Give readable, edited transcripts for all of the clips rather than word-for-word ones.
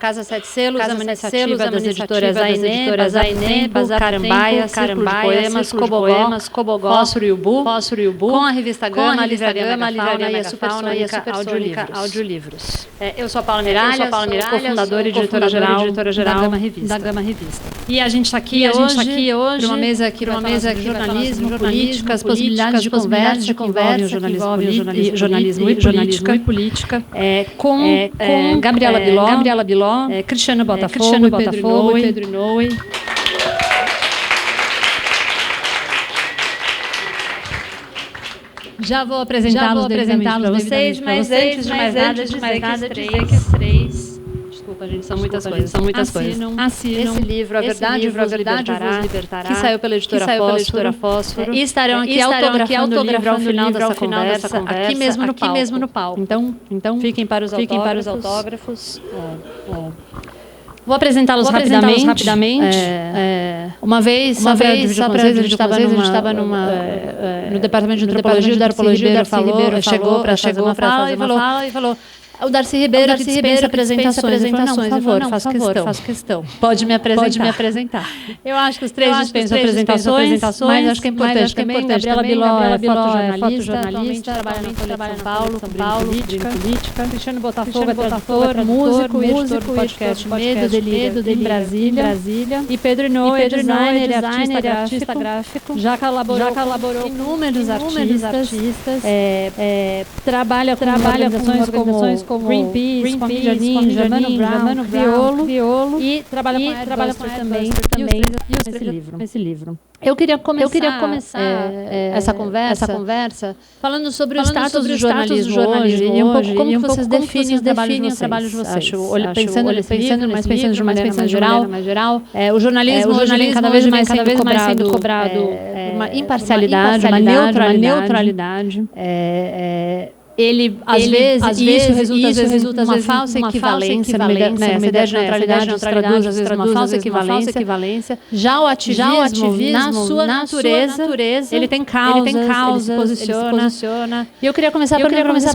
Casa Sete Selos, a iniciativa das editoras Aine, Bazar Carambaia, Círculo de Poemas, Cobogó, Fósforo e Ubu, com a revista Gama, a Livraria Megafauna e a Supersônica Audiolivros. Eu sou a Paula Miralha, cofundadora e diretora-geral da Gama Revista. E a gente está aqui hoje para uma mesa aqui de jornalismo, política, as possibilidades de conversa que envolvem jornalismo e política, com Gabriela Biló, Cristiano Botafogo e Pedro Inoue. Já vou apresentá-los para vocês, mas antes de mais nada, dizer que os três... Desculpa, gente, são muitas coisas. Assinam esse livro, A Verdade vos Libertará, que saiu pela editora Fósforo. E estarão aqui autografando o livro ao final dessa conversa, aqui mesmo no palco. Então fiquem para os autógrafos. Vou apresentá-los rapidamente. Uma vez, só para a gente estava no departamento de antropologia, o Darcy Ribeiro chegou para fazer uma fala e falou: o Darcy Ribeiro dispensa apresentações. Eu falei, não, por favor, faço questão. Pode me apresentar. Eu acho que os três dispensam apresentações, mas acho que é importante também. Gabriela Biló é fotojornalista, trabalha na Folha de São Paulo, política. Cristiano Botafogo é tradutor, músico e editor do podcast Medo, em Brasília. E Pedro Inoue é designer e artista gráfico. Já colaborou com inúmeros artistas. Trabalha com organizações como Greenpeace, Família Ninja, Mano Brown, Criolo, e trabalha com também esse livro. Eu queria começar essa conversa falando sobre o status do jornalismo hoje e um pouco como vocês definem o trabalho de vocês. Pensando de maneira mais geral, o jornalismo hoje cada vez mais sendo cobrado uma imparcialidade, uma neutralidade. Ele, às vezes, isso resulta uma falsa equivalência, né? Essa ideia de neutralidade nos traduz, às vezes, uma falsa equivalência. Já o ativismo na sua natureza, ele tem causas, ele se posiciona. E eu queria começar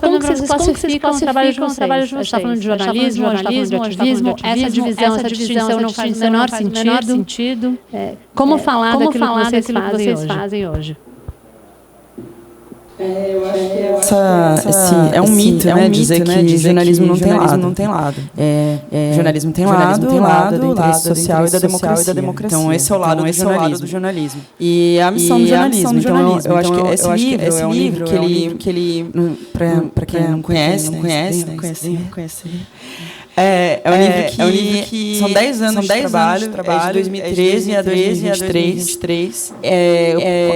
como que vocês classificam o trabalho de vocês. A gente está falando de jornalismo, a gente está falando de ativismo, essa distinção não faz o menor sentido. Como falar daquilo que vocês fazem hoje? Eu acho que é um mito, né, dizer que jornalismo não tem lado. Jornalismo tem lado do interesse social e da democracia. Então, esse é o lado do jornalismo. E a missão do jornalismo. Então, eu acho que esse livro que ele para quem não conhece, é um livro que são 10 anos de trabalho, de 2013 a 2023.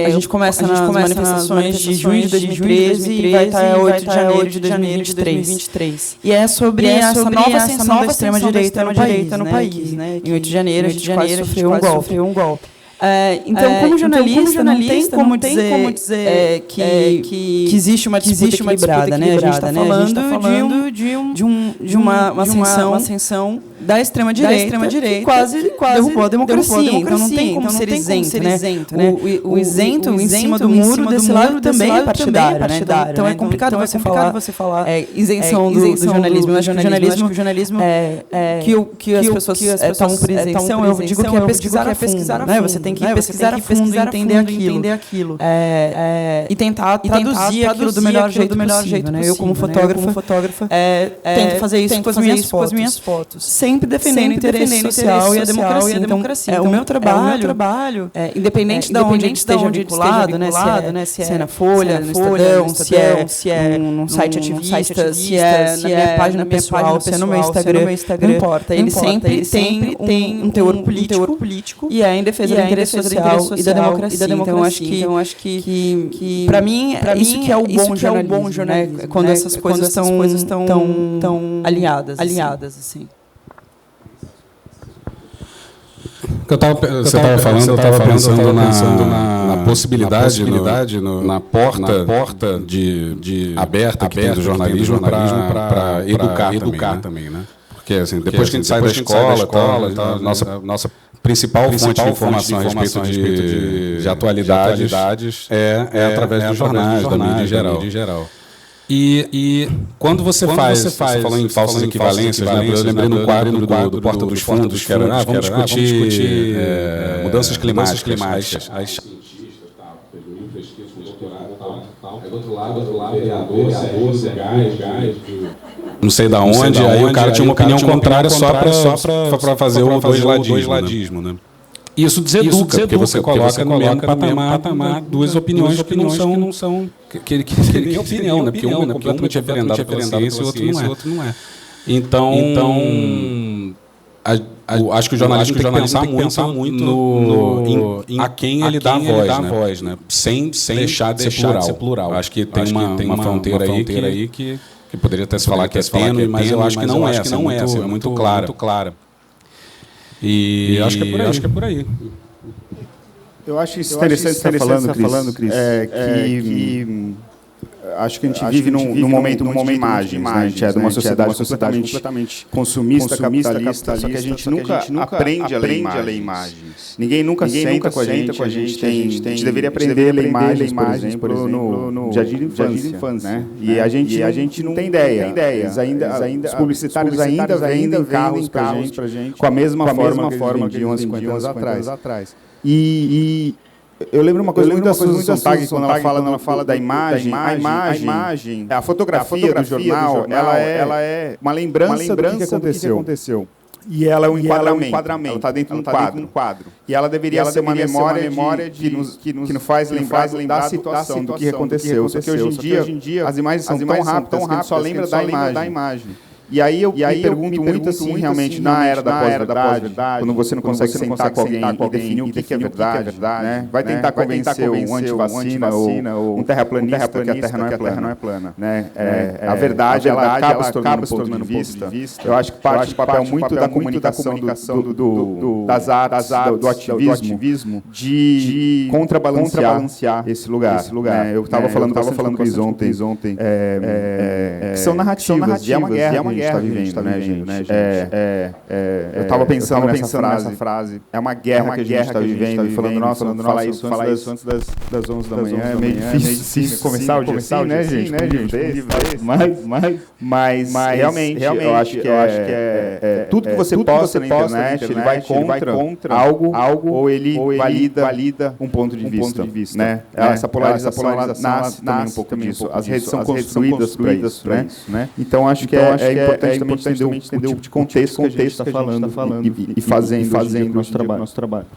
A gente começa nas manifestações de junho de 2013 e vai estar 8 de janeiro de 2023. E é sobre essa nova ascensão da extrema-direita no país. Né? Em 8 de janeiro, a gente quase sofreu um golpe. Então, como jornalista, não tem como dizer que existe uma disputa equilibrada, né? A gente está falando de uma ascensão da extrema-direita que quase derrubou a democracia. Então, não tem como ser isento, né? O isento em cima do muro desse lado também é partidário, né? Então, é complicado você falar isenção do jornalismo. Eu acho que o jornalismo que as pessoas tomam por isenção, eu digo que é pesquisar a fundo, né? Você tem que pesquisar a fundo e entender aquilo. E tentar traduzir aquilo do melhor jeito possível, né? Eu, como fotógrafa, tento fazer isso com as minhas fotos. Sempre defendendo o interesse social e a democracia. Então, o meu trabalho, independente de onde a gente esteja vinculado, né? Se é na Folha, no Estadão, se é num site ativista, se é na minha página pessoal, se é no meu Instagram, não importa. Ele sempre tem um teor político e é em defesa do interesse social e da democracia. Então, acho que para mim, isso que é o bom jornalismo, né? Quando essas coisas estão alinhadas, assim. Você estava falando, eu estava pensando na possibilidade, na porta de aberta que tem do jornalismo para educar também, né? Porque assim, depois que a gente sai da escola, nossa principal fonte de informação a respeito de atualidades é através dos jornais, da mídia em geral. E quando você falou em falsas equivalências, né? Eu lembrei no quadro do Porta dos Fundos, que era, vamos discutir mudanças climáticas. Do outro lado, vereadores, não sei da onde, aí o cara tinha uma opinião contrária só para fazer o doisladismo, né? Isso deseduca, porque você coloca no mesmo patamar duas opiniões que não são que opinião, né? Porque um é completamente referendado pela ciência e o outro não é. Então acho que o jornalismo tem que pensar muito em a quem ele dá a voz, né? Sem deixar de ser plural. Acho que tem uma fronteira aí que poderia até se falar que é tênue, mas eu acho que não é, é muito clara. E acho que é por aí. Eu acho isso interessante você estar falando, Cris, acho que a gente vive num momento muito de imagens, né? A gente é de uma sociedade completamente consumista, capitalista, só que a gente nunca aprende a ler imagens. Ninguém nunca senta com a gente, a gente deveria aprender a ler imagens, por exemplo, no jardim de infância, né? E a gente não tem ideia. Os publicitários ainda vendem carros pra gente com a mesma forma que vendiam há 50 anos atrás. E eu lembro uma coisa muito da Susan Sontag, quando ela fala da imagem, a fotografia do jornal, ela é uma lembrança do que aconteceu. E ela é um enquadramento, ela está dentro de um quadro. E ela deveria ser uma memória que nos faz lembrar da situação, do que aconteceu. Só que hoje em dia, as imagens são tão rápidas que a gente só lembra da imagem. E aí eu me pergunto muito assim, realmente, na era da pós-verdade, quando você não consegue sentar com alguém e definir o que é verdade, né? Vai tentar convencer um antivacina ou um terraplanista que a Terra não é plana. Né? A verdade, ela acaba se tornando um ponto de vista. Eu acho que parte do papel muito da comunicação, das artes, do ativismo, de contrabalancear esse lugar. Eu estava falando com eles ontem, que são narrativas, e é uma guerra que a gente está vivendo, né, gente? Eu estava pensando nessa frase. É uma guerra que a gente está vivendo, e falando, nossa, falar isso antes das 11 da manhã é meio difícil começar o dia assim, né, gente? Mas realmente, eu acho que tudo que você posta na internet, ele vai contra algo ou ele valida um ponto de vista, né? Essa polarização, ela nasce também um pouco disso. As redes são construídas para isso, né? Então, acho que é importante também entender o tipo de contexto que a gente está falando e fazendo o nosso trabalho.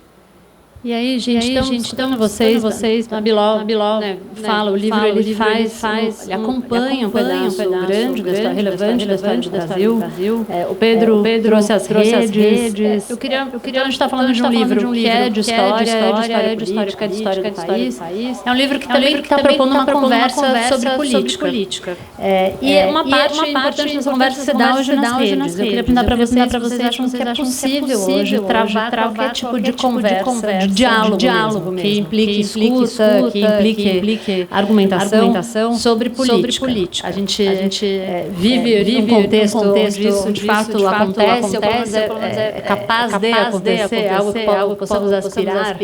E aí, gente, então vocês, a Bilol, né, fala, o livro ele ele acompanha um pedaço grande da história, relevante da história do Brasil. O Pedro trouxe as redes. Eu queria a gente está falando de um livro que é de história política, de história do país. É um livro que também está propondo uma conversa sobre política. E uma parte importante dessa conversa se dá hoje nas redes. Eu queria perguntar para vocês se vocês acham que é possível hoje travar qualquer tipo de conversa, diálogo mesmo, que implique escuta, que implique argumentação sobre política. A gente vive um contexto onde isso de fato acontece, ou pelo menos é capaz de acontecer, algo que possamos aspirar.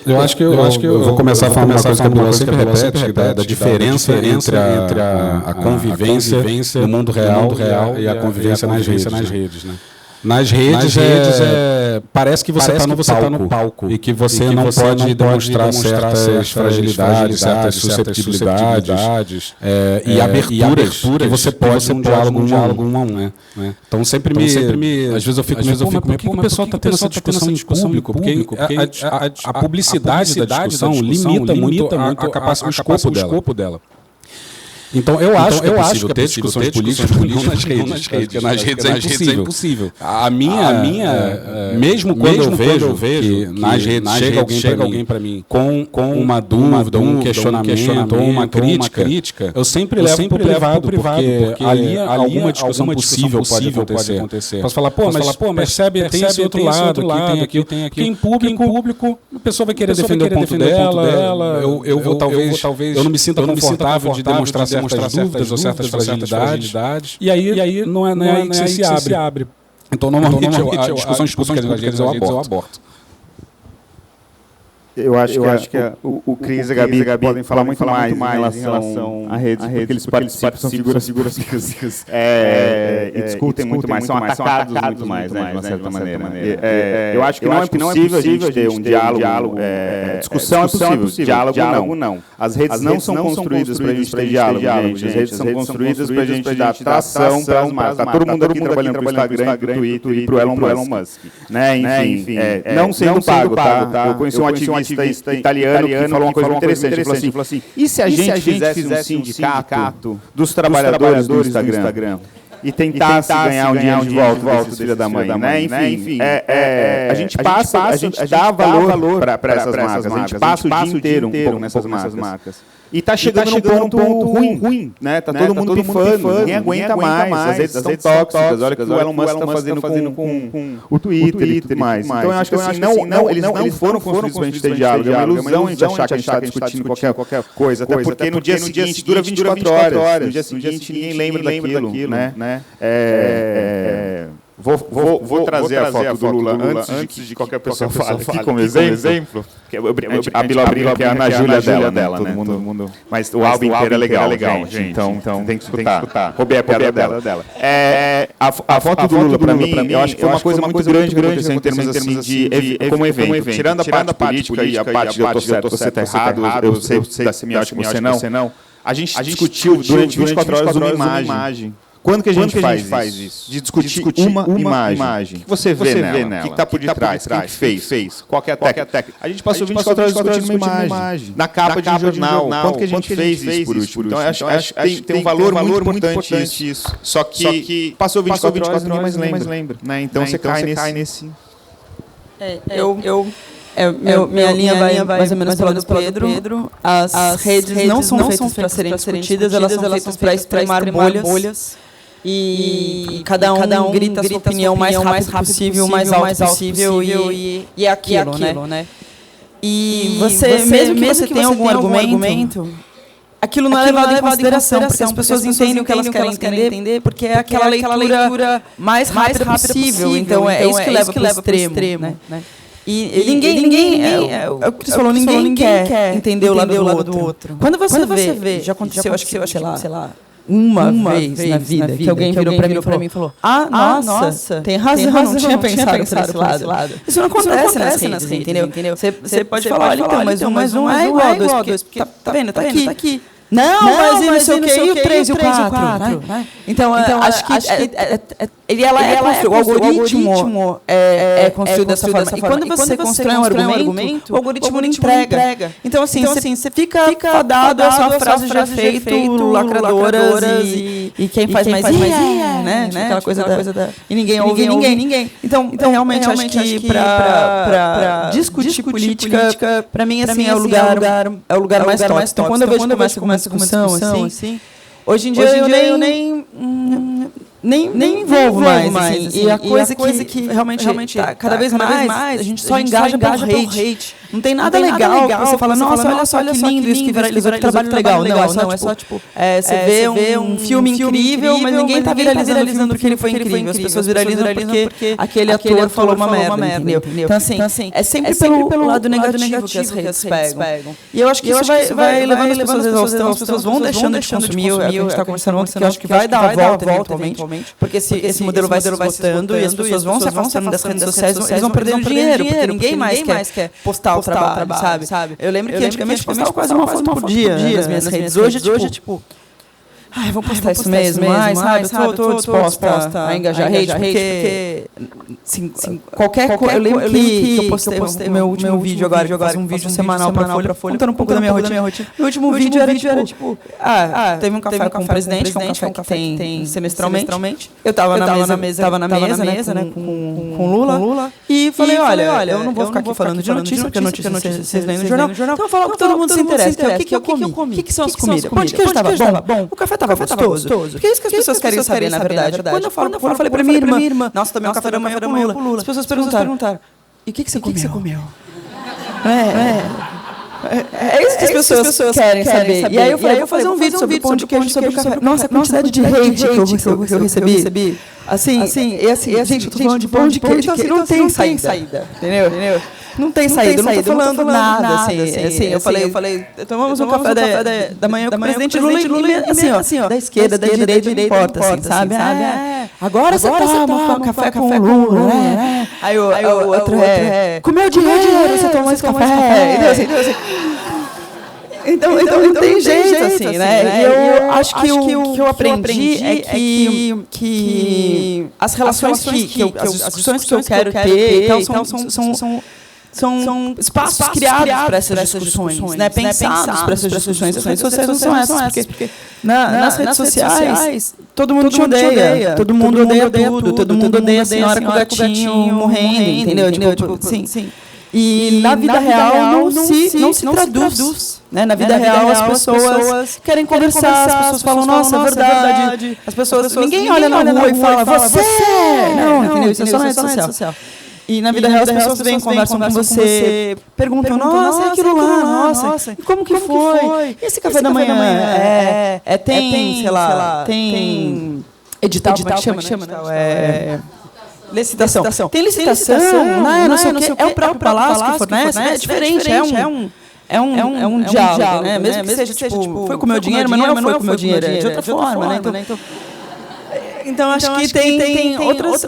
Eu acho que eu vou começar a falar uma coisa que a Bilol sempre repete, da diferença entre a convivência no mundo real e a convivência nas redes, né? Nas redes, parece que você está no palco e que você não pode demonstrar certas fragilidades, certas susceptibilidades e aberturas que você pode num diálogo um a um. Né? Então, às vezes eu fico meio, por que o pessoal está tendo essa discussão em público? Porque a publicidade da discussão limita muito o escopo dela. Então, eu acho que é possível ter discussões políticas não nas redes, porque nas redes é impossível. A minha mesmo quando eu vejo que nas redes chega alguém para mim com uma dúvida, um questionamento ou uma crítica, eu sempre levo para o privado, porque ali alguma discussão possível pode acontecer. Posso falar, mas percebe, tem esse outro lado, aqui tem aqui. Em público, a pessoa vai querer defender o ponto dela, eu vou talvez, eu não me sinta confortável de demonstrar certas dúvidas ou certas fragilidades, e aí não é aí que você se abre. Então, normalmente, a discussão escuta, quer dizer, eu aborto. Eu acho que o Cris e a Gabi podem falar muito mais em relação à rede, porque eles participam, são figuras e discutem muito mais, são atacados muito mais, né, de uma certa maneira. Eu acho que não é possível a gente ter um diálogo, discussão é possível, diálogo não. As redes não são construídas para a gente ter diálogo, gente. As redes são construídas para a gente dar atração para as marcas. Tá todo mundo aqui trabalhando para o Instagram, para o Twitter e para o Elon Musk. Enfim, não sendo pago, tá? Eu conheci um ativista italiano que falou uma coisa muito interessante. Ele falou assim, e se a gente fizesse um sindicato dos trabalhadores do Instagram e tentasse ganhar um dinheiro de volta desses filha da mãe, né? Enfim, a gente dá valor para essas marcas, a gente passa o dia inteiro um pouco nessas marcas. E está chegando num ponto ruim, né? Tá todo mundo pifando, ninguém aguenta mais, as redes estão tóxicas, olha o que o Elon Musk está fazendo com o Twitter e tudo mais. Então eu acho que assim, eles não foram construídos para a gente ter diálogo, é uma ilusão a gente achar que a gente está discutindo qualquer coisa, até porque no dia seguinte dura 24 horas, no dia seguinte ninguém lembra daquilo, né? Vou trazer a foto do Lula antes de qualquer pessoa fale aqui como exemplo. A Bilobrinha, que é a Ana Júlia dela, né? Todo mundo. Mas o álbum inteiro é legal, gente. Então tem que escutar. Roubei a piada dela. A foto do Lula, para mim, eu acho que foi uma coisa muito grande em termos assim de como evento. Tirando a parte política e a parte de eu tô certo, você tá errado, eu sei da semiótica, você não. A gente discutiu durante 24 horas uma imagem. Quando que a gente faz isso? De discutir uma imagem. O que você vê nela? O que está por detrás? Quem que fez? Qual que é a técnica? A gente passou 24 horas discutindo uma imagem. Na capa de um jornal. Quando que a gente fez isso por último? Então, acho que tem um valor muito importante isso. Só que passou 24 horas e ninguém mais lembra. Então, você cai nesse... Minha linha vai mais ou menos pelo lado do Pedro. As redes não são feitas para serem discutidas, elas são feitas para extremar bolhas. E cada um grita a sua opinião o mais rápido possível, o mais alto possível, e é aquilo, né? E você, mesmo que você tenha algum argumento, aquilo não é levado em consideração, porque as pessoas entendem o que elas querem entender, porque é aquela leitura mais rápida possível. Então, é isso que leva para o extremo, né? E ninguém é o que você falou, ninguém quer entender o lado do outro. Quando você vê, já aconteceu, acho que, sei lá, uma vez na vida, que alguém virou para mim e falou: nossa, tem razão, não tinha pensado por esse lado. Isso não acontece nas redes, entendeu? Você pode falar, olha, então, mas um é igual a 2, porque tá vendo, tá aqui. Não, mas não sei o que, e o 3 e o 4. Então, acho que o algoritmo é construído dessa forma. E quando você constrói um argumento, o algoritmo não entrega. Então, assim, você fica fadado a sua frase de efeito, lacradoras e quem faz mais, né? Aquela coisa da... E ninguém ouve ninguém. Então, realmente, acho que para discutir política, para mim, assim, é o lugar mais top. Então, quando eu vejo uma discussão assim, hoje em dia eu nem envolvo mais assim, e a coisa que realmente tá, cada vez mais a gente só engaja por hate. Não tem nada legal que você fala, nossa, olha só que lindo isso que viralizou, que trabalho legal. Não, é só tipo, você vê um filme incrível, mas ninguém tá viralizando porque ele foi incrível. As pessoas viralizam porque aquele ator falou uma merda, entendeu? Então, assim, é sempre pelo lado negativo que as redes pegam. E eu acho que isso vai levando as pessoas à exaustão, as pessoas vão deixando de consumir, a gente está conversando ontem, que eu acho que vai dar a volta eventualmente, porque esse modelo vai se esgotando e as pessoas vão se afastando das redes sociais, eles vão perdendo dinheiro, porque ninguém mais quer postar o trabalho, sabe? Eu lembro que antigamente postava quase uma foto por dia nas minhas redes. Hoje, tipo... vou postar isso mesmo, sabe? Estou disposta a engajar a rede, porque qualquer coisa... Eu lembro que eu postei o meu último vídeo agora, que eu faço um vídeo semanal para a Folha, contando um pouco da minha rotina. O último vídeo era tipo... teve um café com o presidente, que é um café que tem semestralmente. Eu estava na mesa, né, com Lula, e falei, olha, eu não vou ficar aqui falando de notícia, porque notícia vocês leem no jornal. Então eu vou falar o que todo mundo se interessa, o que eu comi, o que são as comidas, o pão de queijo estava bom, o café estava gostoso. Porque é isso que as pessoas querem saber, na verdade. Quando eu falei para minha irmã, nossa, também um café da manhã com Lula, as pessoas perguntaram, e o que você comeu? É isso que as pessoas querem saber. E aí eu falei, vou fazer um vídeo sobre pão de queijo, sobre o café. Nossa, a quantidade de hate que eu recebi. Assim, gente, eu tô falando de pão de queijo que não tem saída. Entendeu? Não tem saída, não tô falando nada, assim, eu falei, tomamos um café da manhã com o presidente Lula e assim, ó, da esquerda, da direita, não importa, assim, sabe? Agora você toma café com o Lula, né? Aí o outro comeu dinheiro, você tomou esse café, entendeu assim. Então não tem jeito, assim, né? E eu acho que o que eu aprendi é que as relações as discussões que eu quero ter, então, são espaços criados para essas discussões, né? Pensados para essas discussões. As redes sociais não são essas, porque nas redes sociais todo mundo te odeia, todo mundo odeia tudo, todo mundo odeia a senhora com o gatinho morrendo, entendeu? Tipo, sim. E na vida real não se traduz. Né? Na vida real as pessoas querem conversar, as pessoas falam, nossa, é verdade. As pessoas, ninguém olha na rua e fala, você! Não, entendeu? Isso é só na rede social. E na vida real as pessoas vêm, conversam com você, perguntam, nossa, aquilo lá, nossa, e como que foi? E esse café da manhã? Tem, sei lá, tem edital, como é que chama? Licitação. Tem licitação, não sei o quê. É o próprio palácio que fornece, é diferente, é um diálogo, né? Mesmo que seja, tipo, foi com o meu dinheiro, mas não foi com o meu dinheiro, é de outra forma, né? Então, acho que tem outros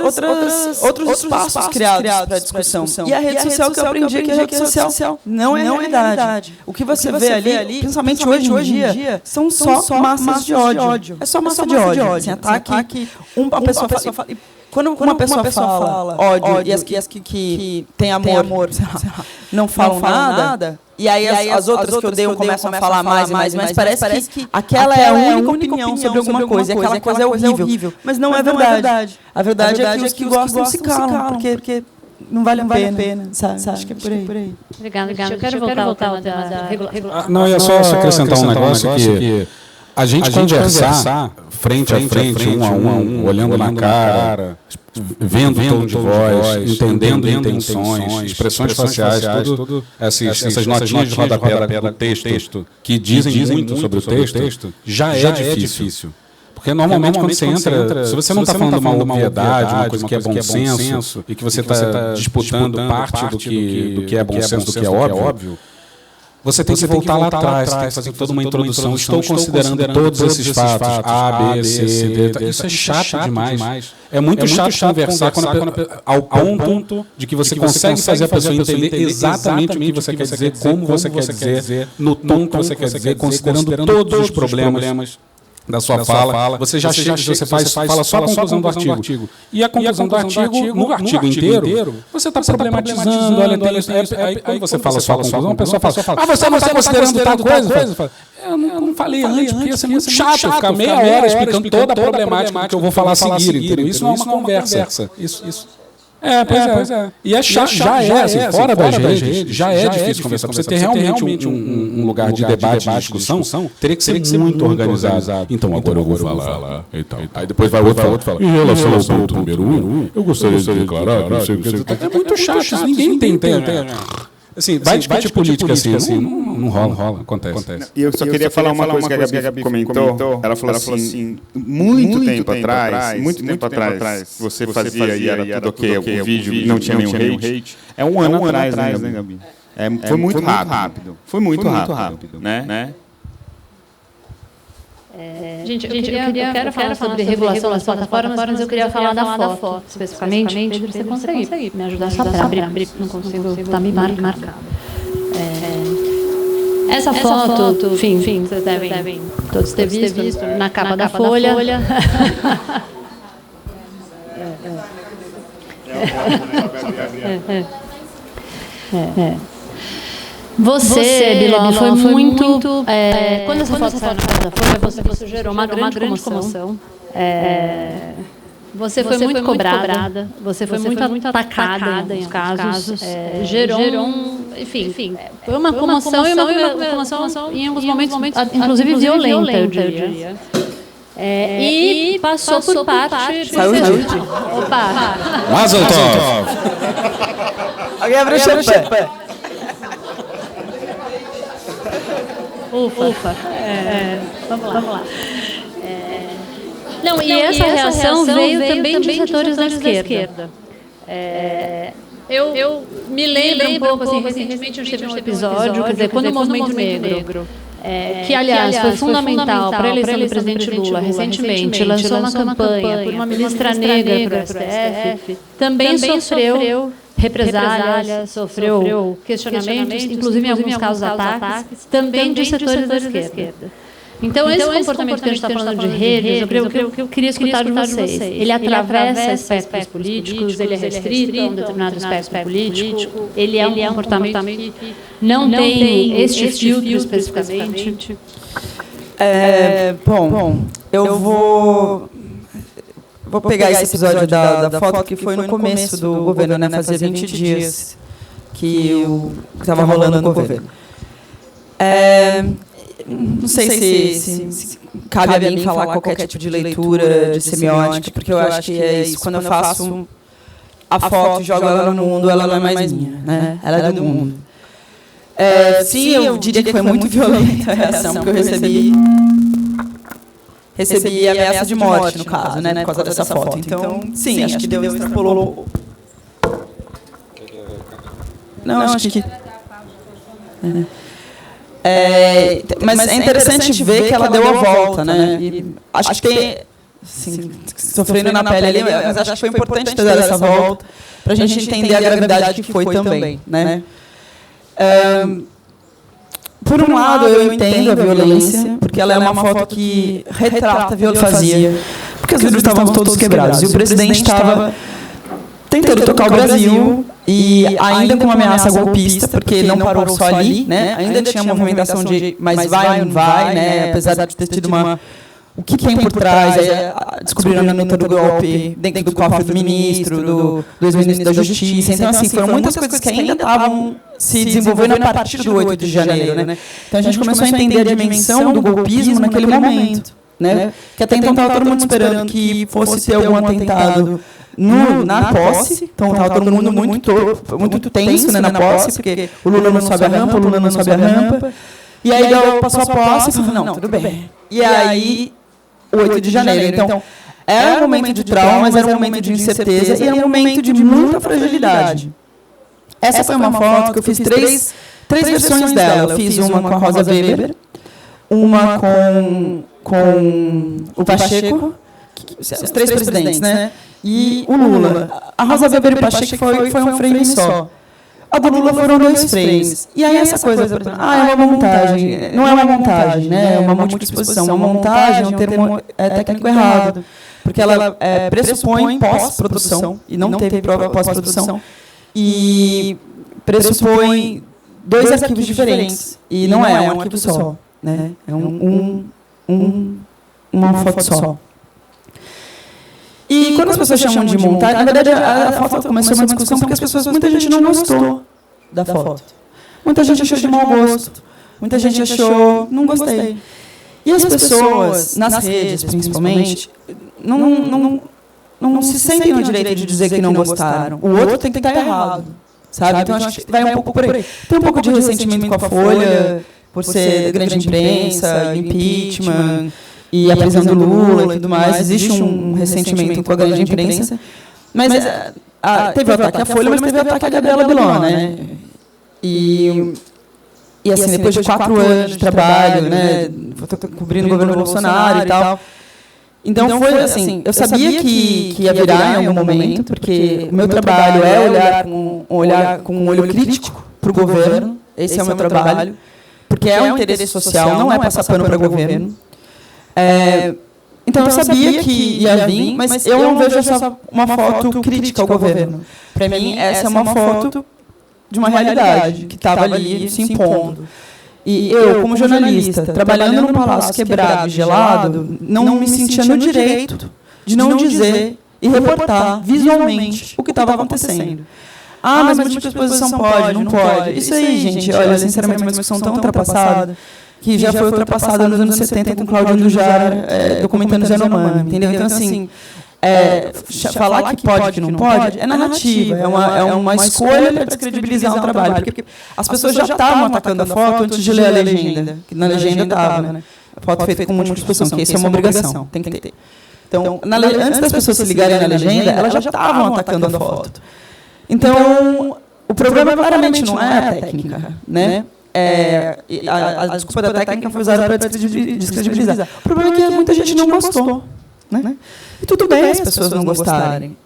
espaços criados para a discussão. E a rede social que eu aprendi é que a rede social não é realidade. O que você vê ali, principalmente hoje em dia, são só massas de ódio. É só massa de ódio. Assim, ataque. Uma pessoa fala... Quando uma pessoa fala ódio e as que têm amor não falam nada, e aí as outras que odeiam começam a falar mais, parece que aquela é a única opinião sobre alguma coisa, e aquela coisa é horrível. Mas não é verdade. A verdade é que os que gostam se calam, porque não vale a pena, sabe? Acho que é por aí. Obrigada. Eu quero voltar ao tema da regulação. Não, é só acrescentar um negócio que a gente conversar frente a frente, um a um, olhando na cara, vendo o tom de voz, entendendo intenções, expressões faciais, tudo essas notinhas de rodapé do texto que dizem muito sobre o texto, já é difícil. Porque normalmente quando você entra, se você não está falando de uma obviedade, uma coisa que é bom senso, e que você está disputando parte do que é bom senso, do que é óbvio, você tem que voltar lá atrás, tem que fazer toda uma introdução. Estou considerando todos esses fatos, A, B, C, D. Isso é chato demais. É muito chato conversar ao ponto de que você consegue fazer a pessoa entender exatamente o que você quer dizer, como você quer dizer, no tom que você quer dizer, considerando todos os problemas da sua fala, você já fala só a conclusão do artigo. E a conclusão do artigo, no artigo inteiro, você está problematizando, olha, aí quando você fala só a conclusão, a pessoa fala, você não está considerando tal coisa? Eu não falei antes, porque ia ser muito chato ficar meia hora explicando toda a problemática que eu vou falar a seguir, entendeu? Isso não é uma conversa. Pois é. E é chato, fora das redes, já é difícil conversar. Para você ter realmente um lugar de debate, de discussão, teria que ser muito organizado. Então, agora eu vou falar. Aí depois vai outro fala. Em relação ao ponto número 1, eu gostaria de declarar, não sei o que. É muito chato, ninguém tem. Assim, vai discutir política assim, não rola, acontece. E eu só queria falar uma coisa que a Gabi comentou. Ela falou assim, muito tempo atrás, você fazia e era tudo ok, o vídeo não tinha nenhum hate. É um ano atrás, né, Gabi? Foi muito rápido. Foi muito rápido, né? Gente, eu quero falar sobre regulação das plataformas, mas eu queria falar da foto, especificamente. Pedro, você consegue me ajudar só para abrir? Não consigo, está me marcado. Essa foto, enfim, vocês devem todos ter visto na capa da Folha. Você, Biló, foi muito... quando essa foto saiu na capa da Folha, você gerou uma grande comoção. Você foi muito cobrada, você foi muito atacada em alguns casos. Gerou enfim, foi uma comoção e uma comoção em alguns momentos, inclusive violenta, eu diria. E passou por parte... Saúde. Opa! Mazel tov! Alguém abriu o champanhe. Ufa. Vamos lá. Não, e essa reação veio também de setores da esquerda. Eu me lembro um pouco, assim, recentemente a gente teve um episódio, quer dizer, quando o movimento negro, que aliás foi fundamental para a eleição do presidente Lula, recentemente lançou uma campanha por uma ministra negra para o STF, também sofreu represálias, sofreu questionamentos, inclusive em alguns casos ataques, também de setores da esquerda. Então, esse comportamento que a gente está falando de redes, eu queria escutar de vocês. Ele atravessa espectros políticos, ele é restrito a um determinado espectro político, ele é um comportamento que não tem este filtro especificamente. Bom, eu vou pegar esse episódio da foto, que foi no começo do governo, né? Fazia 20 dias que estava rolando no governo. Não sei se cabe a mim falar qualquer tipo de leitura, de semiótica, porque eu acho que é isso. Quando eu faço a foto e jogo ela no mundo, ela não é mais minha, né? Ela é do mundo. Sim, eu diria que foi muito violenta a reação, porque eu recebi ameaça de morte, no caso, né, por causa dessa foto. Então, sim, acho que Deus extrapolou. Não, acho que... mas é interessante ver que ela deu a volta, né? E acho que tem... Assim, sofrendo na pele ali, mas acho que foi importante ter dado essa volta para a gente entender a gravidade que foi também, né? Por um lado, eu entendo a violência, porque ela é uma foto que retrata a violência, porque os vidros estavam todos quebrados e o presidente estava tentando tocar o Brasil, e ainda com uma ameaça golpista, porque não parou só ali, né? Ainda tinha uma movimentação de mas vai ou não vai, né? Apesar de ter tido uma... O que tem por trás? Descobriram a minuta do golpe dentro do cofre do ministro, do ex-ministro da Justiça. Então, assim, foram muitas coisas que ainda estavam se desenvolvendo a partir do 8 de janeiro, né? Então, a gente começou a entender a dimensão do golpismo naquele momento, né? Que até então estava todo mundo esperando que fosse ter algum atentado na posse. Então, estava todo mundo muito tenso, né, na posse, porque o Lula não sobe a rampa, o Lula não sobe a rampa. E aí, passou a posse e falou, não, tudo bem. E aí... 8 de janeiro. Então, era um momento de trauma, mas era um momento de incerteza e era um momento de muita fragilidade. Essa foi uma foto que eu fiz três versões dela. Eu fiz uma com a Rosa Weber, uma com o Pacheco, os três presidentes, né? E o Lula. A Rosa Weber e o Pacheco foi um frame só. A do Lula foram 2 frames. E aí essa coisa, por exemplo, é uma montagem. Não é uma montagem, né? É uma múltipla exposição. Uma montagem é um termo técnico errado. Porque ela pressupõe pós-produção, e não teve prova pós-produção, e pressupõe 2 arquivos diferentes. E não é um arquivo só, né? É uma foto só. E quando as pessoas chamam de montagem, na verdade a foto começou uma discussão porque muita gente não gostou da foto. Muita gente achou de mau gosto. Muita gente achou, não gostei. E as pessoas, nas redes principalmente, não se sentem no direito de dizer que não gostaram. O outro tem que estar errado, sabe? Então acho que vai um pouco por aí. Tem um pouco de ressentimento com a Folha, por ser grande imprensa, impeachment, e a prisão do Lula e tudo mais. Existe um ressentimento com a grande imprensa. Mas teve o ataque à Folha, mas teve o ataque à Gabriela Bilon, né? E assim, depois de 4 anos de trabalho, né? Cobrindo o governo Bolsonaro e tal. Então foi assim, eu sabia que ia virar em algum momento, porque o meu trabalho é olhar com um olho crítico para o governo. Esse é o meu trabalho. Porque é um interesse social, não é passar pano para o governo. Então eu sabia que ia vir, mas eu não vejo essa uma foto crítica ao governo. Para mim, essa é uma foto de uma realidade que estava ali se impondo. E eu, como jornalista, trabalhando num palácio quebrado e gelado, não me sentia no direito de não dizer e reportar visualmente o que estava acontecendo. Mas múltipla exposição pode, não pode. Isso aí, gente, olha, sinceramente, é uma discussão tão ultrapassada, que já foi ultrapassada nos anos 70 com Cláudio Andujar documentando os Yanomami, entendeu? Então, assim, falar que pode, que não pode, é narrativa, é uma escolha para descredibilizar o trabalho, porque as pessoas já estavam atacando a foto antes de ler a legenda, que na legenda estava, né? A foto feita com múltipla exposição, que isso é uma obrigação, tem que ter. Então, antes das pessoas se ligarem na legenda, elas já estavam atacando a foto. Então, o problema claramente não é a técnica, né? A desculpa da técnica foi usada para descredibilizar. O problema é que muita gente não gostou, né? E tudo bem as pessoas não gostarem.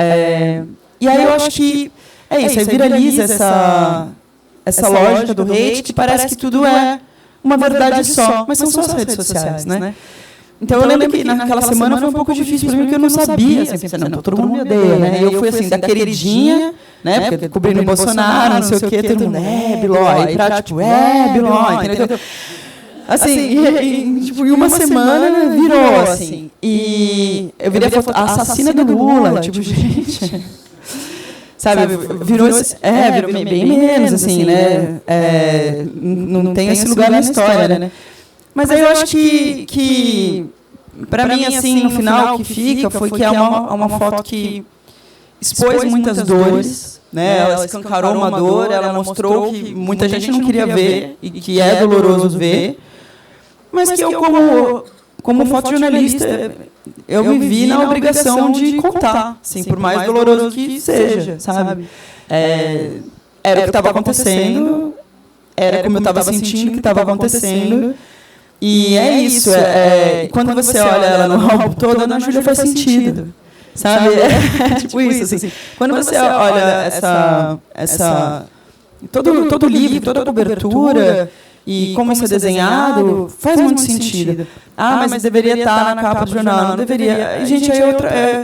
E aí eu acho que é isso, aí viraliza essa lógica do hate, que parece que tudo é uma verdade só, mas são só as redes sociais, né? Então eu lembro que naquela semana foi um pouco difícil para mim, porque eu não sabia, assim, não, todo mundo me odeia, né? E eu fui assim, da queridinha, né? Porque cobrindo o Bolsonaro, não sei o quê, todo mundo, Biló, aí pra, tipo, Biló, entendeu? Assim, tipo, em uma semana virou, assim. E eu virei a foto, a assassina do Lula, tipo, gente... Sabe, virou bem menos, assim, né? Não tem esse lugar na história, né? Mas aí eu acho que para mim, assim, no final, o que fica foi que é uma foto que expôs muitas dores, né? Ela escancarou uma dor, ela mostrou que muita gente não queria ver e que é doloroso ver, mas que eu, como fotojornalista, eu me vi na obrigação de contar, assim, por mais doloroso que seja, sabe? Era o que estava acontecendo, era como eu estava sentindo que estava acontecendo, e é isso. Quando você olha ela no álbum todo, a Ana Júlia faz sentido, sabe? Tipo isso, assim. Quando você olha todo o livro, toda a cobertura, e como isso é desenhado, faz muito sentido. Mas deveria estar na capa do jornal, não deveria. E, gente, aí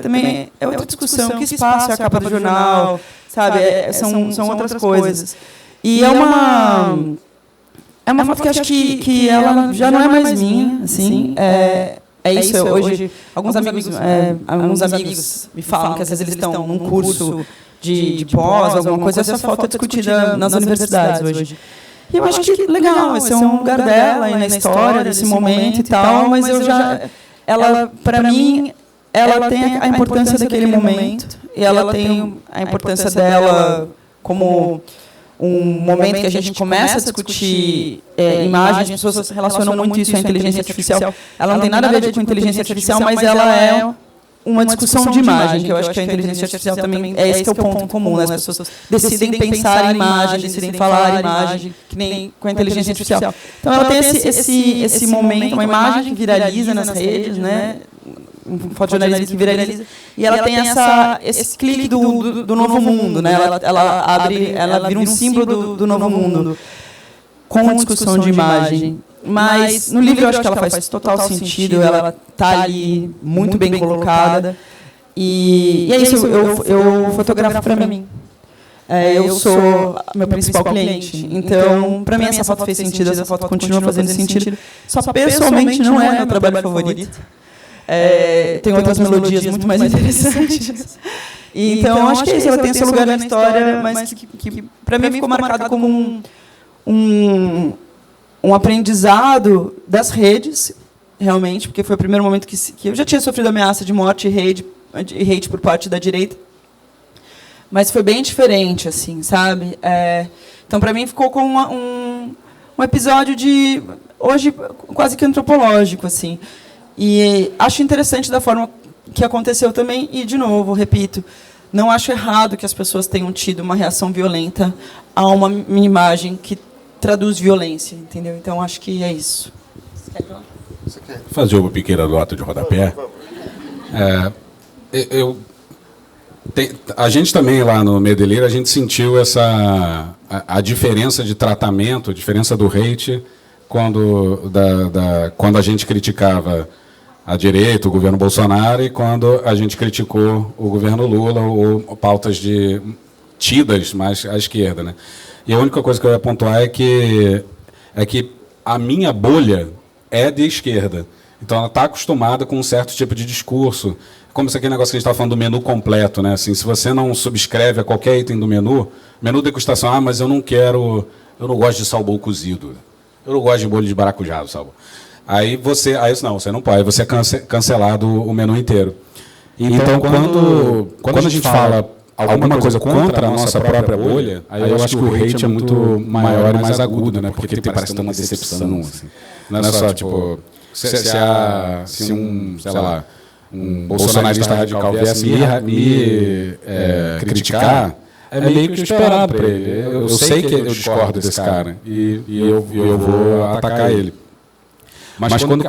também é outra discussão. Que espaço é a capa do jornal? Sabe? São outras coisas. E é uma foto que acho que ela já não é mais minha, assim. É isso. Hoje, alguns amigos me falam que às vezes eles estão num curso de pós, alguma coisa, essa foto é discutida nas universidades hoje. E eu acho que legal, esse é um lugar dela aí na história, desse momento e tal, mas ela, para mim, ela tem a importância daquele momento, e ela tem a importância dela como um momento que a gente começa a discutir imagens, as pessoas relacionam muito isso à inteligência artificial. Ela não tem nada a ver com inteligência artificial, mas ela é uma discussão de imagem, que eu acho que a inteligência artificial também é esse que é o ponto comum, né? As pessoas decidem pensar em imagem, decidem falar em imagem, que nem com a inteligência artificial. Então ela tem esse momento, uma imagem que viraliza nas redes, né? Um fotojornalismo que viraliza, e ela tem esse clique do novo mundo, né? Ela vira um símbolo do novo mundo, com a discussão de imagem. Mas no livro eu acho que ela faz total sentido, ela está ali muito bem colocada. E é isso, eu fotografo para mim. Eu sou meu principal cliente. Então, para mim, essa foto fez sentido, essa foto continua fazendo sentido. Só pessoalmente não é meu trabalho favorito. Tem outras melodias muito mais interessantes. Então, acho que é isso, ela tem seu lugar na história, mas que para mim ficou marcado como um aprendizado das redes, realmente, porque foi o primeiro momento que eu já tinha sofrido ameaça de morte e hate por parte da direita, mas foi bem diferente, assim, sabe? Então, para mim, ficou como um episódio hoje, quase que antropológico, assim. E acho interessante da forma que aconteceu também, e, de novo, repito, não acho errado que as pessoas tenham tido uma reação violenta a uma imagem que traduz violência, entendeu? Então, acho que é isso. Você quer fazer uma pequena nota de rodapé? A gente também, lá no Medellín, a gente sentiu a diferença de tratamento, a diferença do hate, quando a gente criticava a direita, o governo Bolsonaro, e quando a gente criticou o governo Lula, ou pautas tidas mais à esquerda, né? E a única coisa que eu ia pontuar é que a minha bolha é de esquerda. Então, ela está acostumada com um certo tipo de discurso. Como esse aquele negócio que a gente estava falando do menu completo, né? Assim, se você não subscreve a qualquer item do menu degustação, mas eu não gosto de salmão cozido. Eu não gosto de molho de maracujá, salmão. Aí você não pode. Aí você é cancelado o menu inteiro. Então, quando a gente fala alguma coisa contra a nossa própria bolha, aí eu acho que o hate é muito maior e mais agudo, né? Porque parece que tem uma decepção. Assim. Não é só, tipo, se um bolsonarista radical viesse me criticar, é meio que esperado para ele. Eu sei que eu discordo desse cara e eu vou atacar ele. Mas quando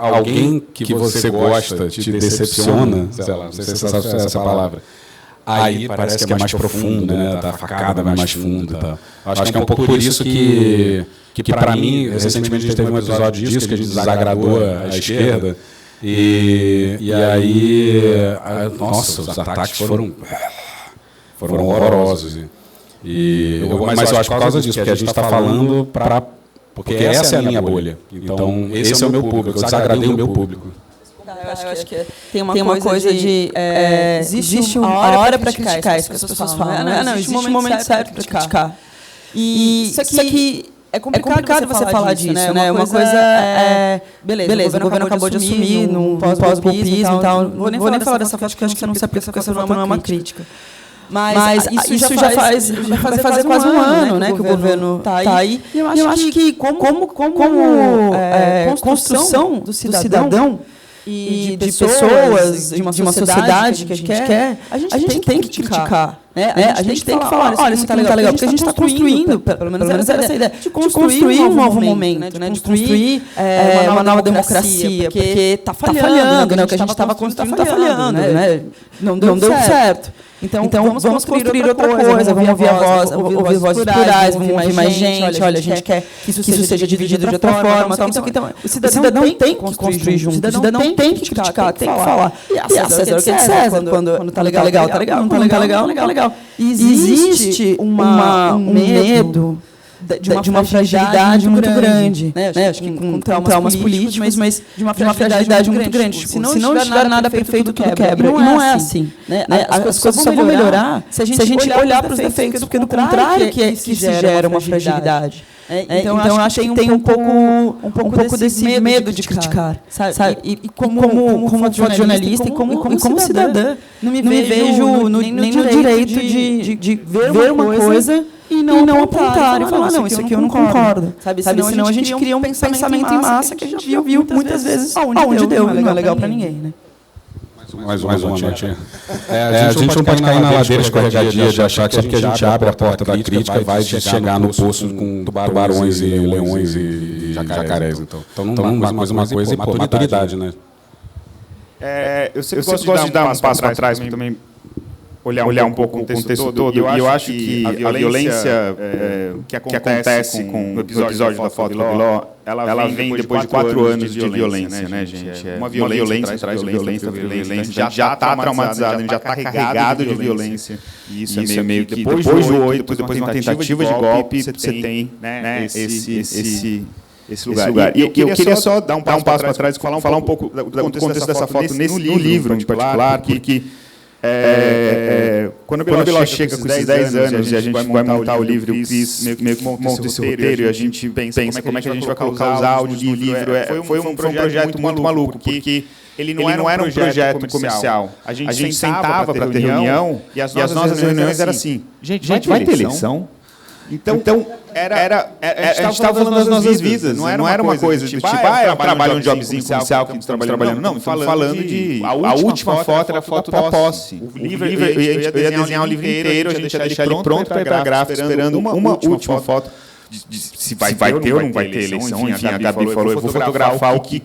alguém que você gosta te decepciona, sei lá, não sei se essa palavra, aí parece que é mais profundo, né? Da facada mais funda. Tá? Acho que é um pouco por isso que para mim, recentemente a gente teve um episódio disso, que a gente desagradou a esquerda, e aí, nossa, os ataques foram horrorosos. Mas eu acho por causa disso, porque a gente está falando porque essa é a minha bolha. Então, esse é o meu público, eu desagradei o meu público. Eu acho que tem uma coisa de... existe uma hora para criticar isso que as pessoas falam. Não, existe um momento certo para criticar. E isso aqui é complicado você falar disso, né? Uma coisa beleza, o governo acabou de assumir, num pós-golpismo e tal. Não vou nem falar dessa parte, porque acho que você não se aplica, porque essa não é uma crítica. Mas isso já vai fazer quase um ano, né, que o governo está aí. E eu acho que como construção do cidadão e de pessoas, de uma sociedade que a gente quer, a gente tem que criticar. A gente tem que falar, olha, isso não está legal, porque a gente está construindo, pelo menos essa ideia, de construir um novo momento, de construir uma nova democracia, porque está falhando, né? O que a gente estava construindo está falhando, né? Não deu certo. Então vamos construir outra coisa, vamos ouvir vozes plurais, vamos ouvir mais gente, olha, a gente quer que isso seja dividido de outra forma. Então, o cidadão tem que construir junto, o cidadão tem que criticar, tem que falar. E a César o que é César, quando está legal, tá legal, não está legal. Existe um medo de uma fragilidade muito grande, né? Acho que com traumas políticos, mas de uma fragilidade muito grande. Se não estiver nada perfeito, tudo quebra. E não é assim. Né? As coisas só vão melhorar se a gente olhar para os defeitos, porque do contrário que se gera uma fragilidade. Então acho que tem um pouco desse medo de criticar, sabe? E como jornalista e como cidadã, não me vejo nem no direito de ver uma coisa e não apontar e falar, não, isso aqui eu não concordo. Sabe? Senão a gente cria um pensamento em massa que a gente viu muitas vezes aonde deu, não é legal para ninguém, né? Mais uma tia. A gente não pode cair na ladeira escorregadia de achar que sempre que a gente abre a porta da crítica vai chegar no poço com tubarões e leões e jacarés. Então uma coisa e maturidade, né? Eu sempre gosto de dar um passo atrás para também olhar um pouco o contexto todo. E eu acho que a violência que acontece com o episódio da foto do Viló, ela vem depois de 4 anos de violência, né, gente? Uma violência atrás de violência, já está traumatizado, a gente já está carregado de violência. E isso é meio que depois do 8, depois de uma tentativa de golpe, você tem esse lugar. E eu queria só dar um passo para trás e falar um pouco do contexto dessa foto no livro em particular, porque quando o Biló chega com esses 10 anos e a gente vai montar o livro, o Cris meio que monta esse roteiro e a gente pensa como é que a gente vai colocar os áudios no livro. Foi um projeto muito maluco, porque ele não era um projeto comercial. A gente sentava para ter reunião e as nossas reuniões eram assim, gente, vai ter eleição? Então a gente estava falando das nossas vidas, não era uma coisa do tipo, eu trabalho um jobzinho comercial que estamos trabalhando. Não, falando de... A última foto era a foto da posse. O livro, eu ia desenhar o livro inteiro, a gente ia deixar ele pronto para ir para a gráfica, esperando uma última foto. Se vai ter ou não vai ter eleição, enfim, a Gabi falou, eu vou fotografar o que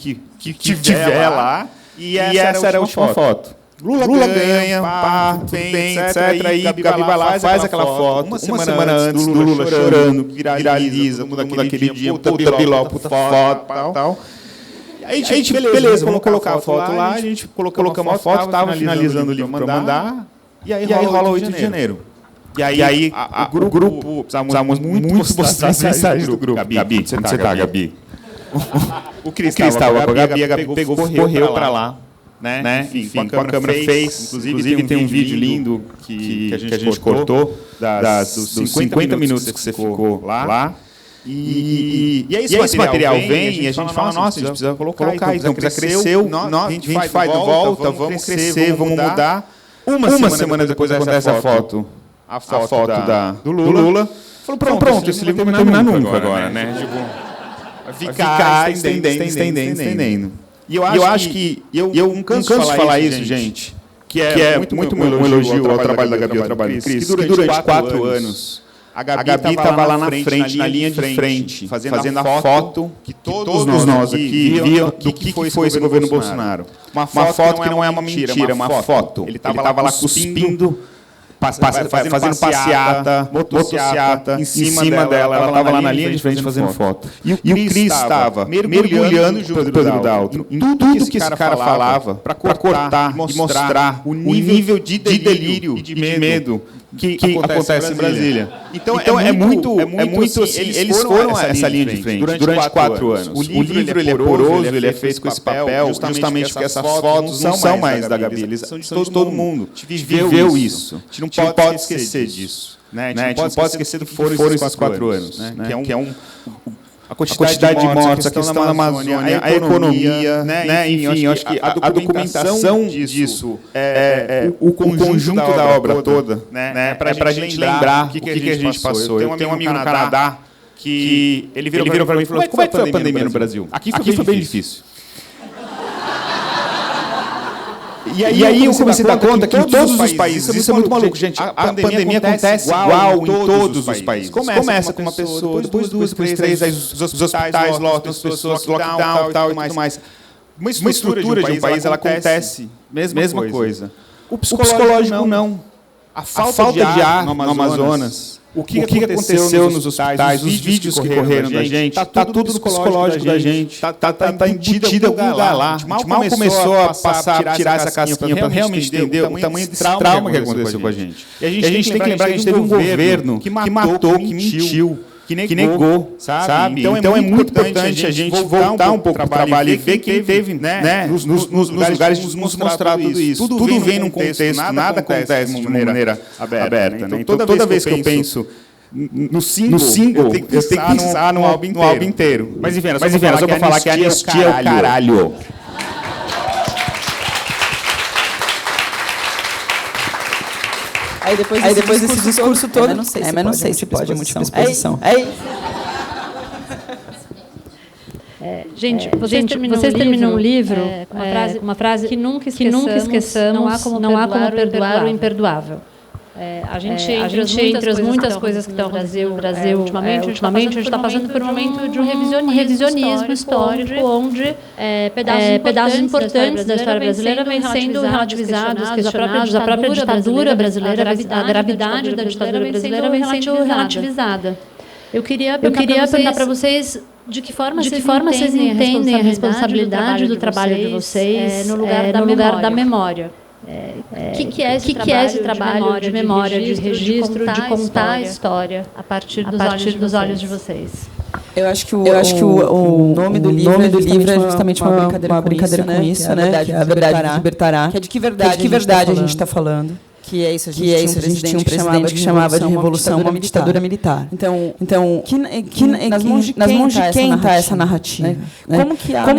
tiver lá, e essa era a última foto. Lula ganha, tudo bem, etc. Aí Gabi vai lá, faz aquela foto. Uma semana antes do Lula chorando, viraliza, muda aquele dia, puta Biló, puta foto, tal. Aí a gente, beleza, vamos colocar a foto lá, a gente colocamos a foto, estava finalizando o livro para mandar, e aí rola o 8 de janeiro. E aí o grupo, precisamos muito postar as mensagens do grupo. Gabi, onde você está, Gabi? O Cris estava com a Gabi pegou, correu para lá. Né? Enfim, com a câmera fez. Inclusive tem um vídeo lindo que a gente cortou dos 50 minutos que você ficou lá. E aí esse material vem e a gente fala, nossa, a gente precisa colocar. Então cresceu, a gente faz de volta, vamos crescer, vamos mudar. Uma semana depois acontece a foto do Lula. Falou, pronto, esse livro não vai terminar nunca agora, né? Tipo, ficar estendendo. E eu acho que eu não canso de falar isso, gente, que é muito um elogio ao trabalho da Gabi e ao trabalho do Cris, que durante 4 anos a Gabi estava lá na frente, na linha de frente, fazendo a foto que todos nós aqui viam do que foi esse governo Bolsonaro. Uma foto que não é uma mentira, é uma foto. Ele estava lá cuspindo, fazendo passeata, motociata em cima dela. Ela estava lá na linha de frente fazendo foto. E o Cris estava mergulhando junto com o Pedro Daltro em tudo que esse cara falava para cortar e mostrar o nível de delírio e de medo que acontece em Brasília. Então é muito assim, eles foram essa linha de frente durante 4 anos. O livro ele é poroso, ele é feito com esse papel, justamente porque essas fotos não são mais da Gabi, eles são de todo mundo. A gente viveu isso. A gente não pode esquecer disso. A gente não pode esquecer do que foram esses 4 anos. Que é a quantidade de mortes, a questão da Amazônia, a economia, enfim, eu acho que a documentação disso, o conjunto da obra toda, para a gente lembrar o que a gente passou. Eu tenho um amigo no Canadá que ele virou para mim e falou: como é que foi a pandemia no Brasil? Aqui foi bem difícil. E aí eu comecei a dar conta que em todos os países, isso é muito maluco, gente, a pandemia acontece igual em todos os países. Começa com uma pessoa, depois 2, depois 3, aí os hospitais lotam, as pessoas, lockdown e tudo mais. Uma estrutura de um país, ela acontece, mesma coisa. O psicológico não. A falta de ar no Amazonas, o que aconteceu nos hospitais, os vídeos que correram da gente, está tudo no psicológico da gente, está embutido em algum lugar lá. A gente mal começou a tirar essa casquinha para realmente entender o tamanho desse trauma que aconteceu com a gente. E a gente tem que lembrar que a gente teve um governo que matou, que mentiu, que negou, sabe? Então é muito importante a gente voltar um pouco para o trabalho e ver quem teve, nos lugares de nos mostrar tudo isso. Tudo vem num contexto, nada acontece de maneira aberta. Então toda vez que eu penso no single, eu tenho que pensar no álbum inteiro. Mas enfim, era só para falar que a anistia é o caralho. Aí depois desse discurso todo, mas não sei se pode múltipla exposição. Gente, vocês terminam um livro com uma frase que nunca esqueçamos, não há como perdoar o imperdoável. A gente, entre as muitas coisas que estão no Brasil ultimamente, a gente está passando por um momento de um revisionismo histórico, onde pedaços importantes da história brasileira vêm sendo relativizados, questionados, a própria ditadura brasileira, a gravidade da ditadura brasileira vem sendo relativizada. Eu queria perguntar para vocês de que forma vocês entendem a responsabilidade do trabalho de vocês no lugar da memória. O que é esse trabalho de memória, de registro, de contar a história a partir dos olhos de vocês? Eu acho que o nome do livro é justamente uma brincadeira com isso, né? Que é a verdade libertará. Que é de que verdade a gente está falando. Que é isso, a gente tinha um presidente que chamava de revolução uma ditadura militar. Então nas mãos de quem está essa narrativa? Né? Como que a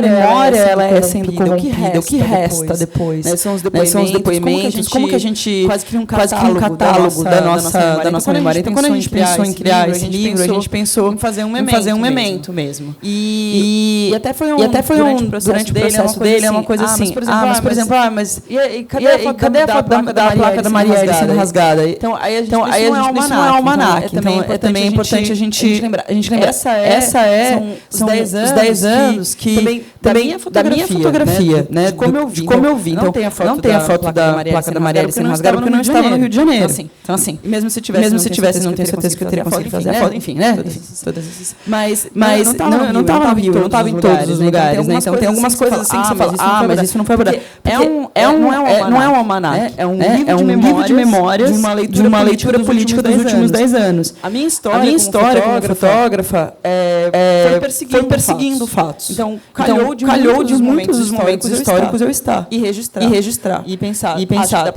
memória ela é sendo corrompida? O que resta depois? Né? São os depoimentos, como que a gente quase cria um catálogo da nossa memória. Então, quando a gente pensou em criar esse livro, a gente pensou em fazer um memento mesmo. E até foi durante o processo dele, é uma coisa assim. Mas, por exemplo, cadê a foto da placa da Marielle sendo rasgada? Então, aí a gente isso não é almanaque. Então, é também importante a gente lembrar. São os 10 anos que também da minha fotografia, né? De como eu vi. Então, não tem a foto da placa da Marielle sendo rasgada porque eu não estava no Rio de Janeiro. Então, assim, mesmo se tivesse, não tenho certeza que eu teria conseguido fazer a foto. Enfim, né? Mas eu não estava no Rio, eu não estava em todos os lugares, né? Então, tem algumas coisas assim que você fala, mas isso não foi abordado. Não é um almanaque. É um livro de memórias de uma leitura política dos últimos 10 anos. A minha história como fotógrafa foi perseguindo fatos. Então, calhou de muitos dos momentos históricos eu estar. E registrar. E pensar,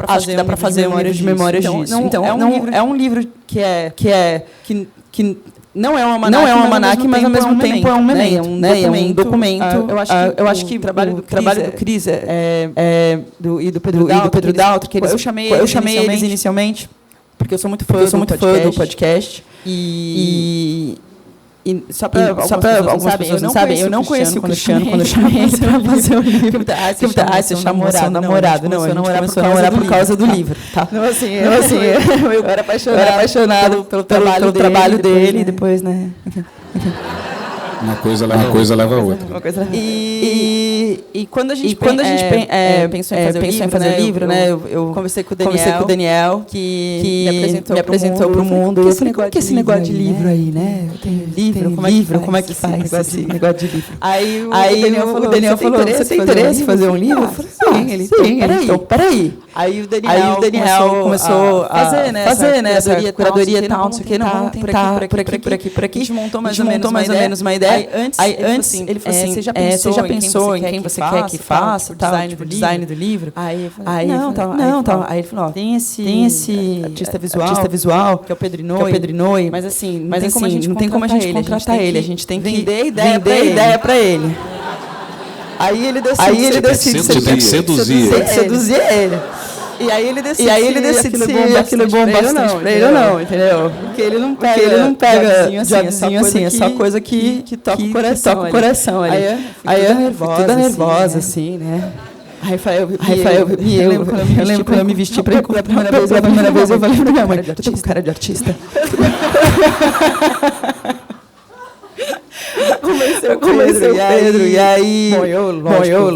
acho que dá para fazer de memórias disso. Então, é um livro que não é um almanaque, mas ao mesmo tempo é um memento. É um documento. Eu acho que o trabalho do Cris e do Pedro Daltro, que eu chamei eles inicialmente, porque eu sou muito fã do podcast. Só para algumas pessoas não sabem, eu não conheci o Cristiano quando eu chamei ele para fazer o livro. Você chamou seu namorado. Não, a gente começou a namorar por causa do livro. Tá? Não, assim, eu era apaixonado pelo trabalho dele e depois, né? Uma coisa leva a outra. E quando a gente pensou em fazer o livro, né? Eu conversei com o Daniel, que me apresentou para o mundo. E eu falei, como é que é esse negócio de livro aí, né? Eu tenho livro, como é que faz esse negócio de livro? Aí o Daniel falou, você tem interesse em fazer um livro? Eu falei, sim. Então, peraí. Aí o Daniel começou a fazer, né? Essa curadoria e tal, não sei o quê. Não, vamos tentar por aqui. A gente montou mais ou menos uma ideia. Aí antes ele falou assim, você já pensou em quem você quer que faça o design do livro? Aí eu falei, não. Aí ele falou, tem esse artista visual, que é o Pedro Inouye, mas assim, não tem como a gente contratar ele, a gente tem que vender ideia para ele. Aí ele decide seduzir ele. E aí ele decide se aquilo é bom bastante pra ele ou não, entendeu? Porque ele não pega jobzinho assim, é só coisa que toca o coração ali. Aí eu toda nervosa, assim, né? Eu lembro quando eu me vesti pra encontrar a primeira vez, eu falei pra minha mãe, eu tô com cara de artista. Conversei com o Pedro, e aí, eu,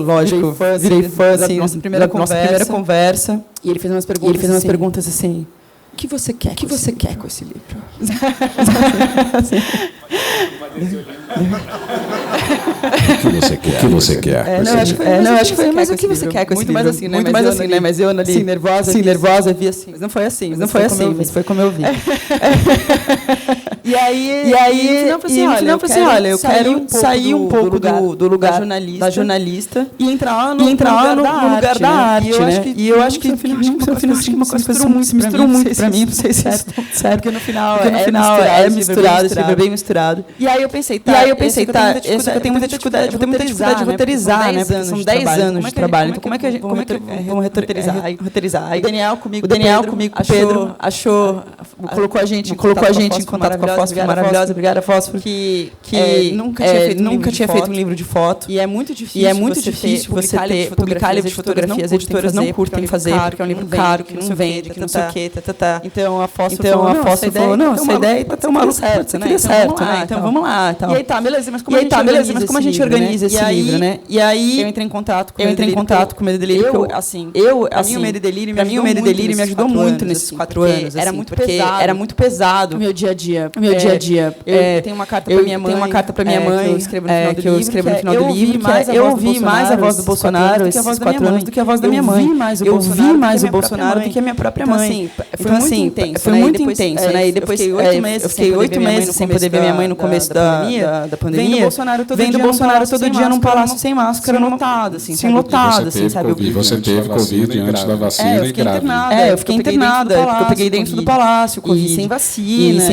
lógico, virei fã, assim, nossa primeira conversa, e ele fez umas perguntas assim, o que você quer com esse livro? O que você quer? Acho que foi, mas o que você quer com esse livro? Muito mais assim, né? Mas eu ali, nervosa, vi assim. Mas não foi assim, mas foi como eu vi. E aí, no final eu falei assim, olha, eu quero sair um pouco do lugar da jornalista e entrar no lugar da arte, né? E eu acho que no final uma coisa se misturou muito pra mim, não sei se é certo, porque no final é misturado, esse livro é bem misturado. E aí eu pensei, eu tenho muita dificuldade de roteirizar, né? Porque são 10 anos de trabalho, então como é que vamos roteirizar? Aí o Daniel comigo, o Pedro achou, colocou a gente em contato com a Fósforo, maravilhosa, obrigada Fósforo, que nunca tinha feito um livro de foto. E é muito difícil você publicar livro de fotografias, as editoras não curtem fazer, porque é um livro caro, que não vende, que não sei o quê, Então a Fósforo falou, não, essa ideia tá tão maluca, certo, né? Então vamos lá. E aí tá, beleza, mas como a gente organiza esse livro, né? E aí eu entrei em contato com o Medo e Delírio, pra mim o Medo e Delírio me ajudou muito nesses 4 anos, era muito pesado o meu dia a dia. Eu tenho uma carta pra minha mãe, que eu escrevo no final do livro, eu ouvi mais a voz do Bolsonaro esses 4 anos do que a voz da minha mãe. Eu vi mais o Bolsonaro do que a minha própria mãe. Foi muito intenso, né? E depois eu fiquei 8 meses sem poder ver minha mãe no começo da pandemia, vendo o Bolsonaro todo dia num palácio sem máscara, lotado, assim, sabe? E você teve Covid antes da vacina e grávida. Eu fiquei internada, porque eu peguei dentro do palácio, Covid, sem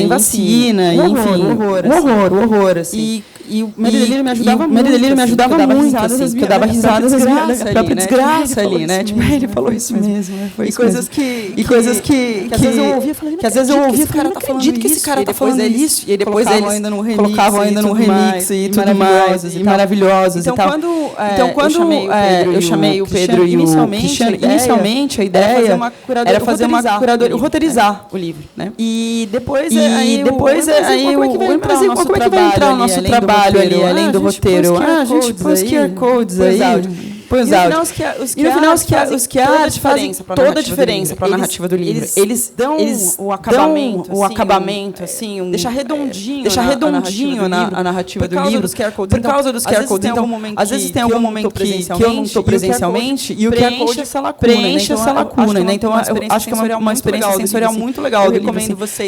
vacina, enfim, um horror, assim. E o Medo e Delírio me ajudava muito, assim, que eu dava risadas da própria desgraça ali, né? Tipo, ele falou isso mesmo, né? Foi coisas que às vezes eu ouvia, falando, que esse cara tá falando isso, e aí depois eles colocavam ainda no remix e tudo mais, e maravilhosos e tal. Então, quando eu chamei o Pedro e o Cristiano, inicialmente a ideia era fazer uma curadoria, roteirizar o livro, né? E depois como é que vai entrar o nosso trabalho ali, além do roteiro? A gente põe os QR codes aí. Põe os áudios. E no final, os que toda a diferença para a narrativa do livro. Eles dão o acabamento, assim, deixa redondinho a narrativa do livro. Por causa dos QR codes. Então, às vezes tem algum momento que eu não estou presencialmente e o QR code preenche essa lacuna. Então, eu acho que é uma experiência sensorial muito legal do livro.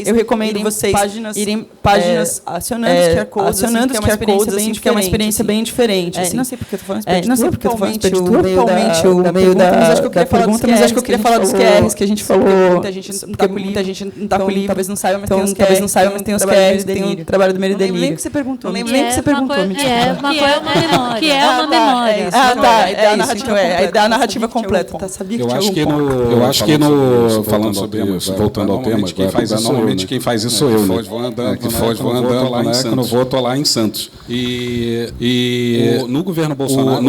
Eu recomendo vocês irem páginas acionando os QR codes, que é uma experiência bem diferente. Não sei porque eu estou falando experiência. totalmente o meio da pergunta, mas acho que eu queria falar dos QRs que a gente falou. Muita gente não está com o livro, talvez não saiba, mas tem os QRs, tem o trabalho do Meio Delírio. Não lembro nem o que você perguntou. Que é uma memória. A da narrativa completa, tá? Sabia que tinha algum ponto. Eu acho que falando sobre isso, voltando ao tema, normalmente quem faz isso sou eu, né? Que foge vou andando lá em Santos. Quando eu vou, tô lá em Santos. E no governo Bolsonaro,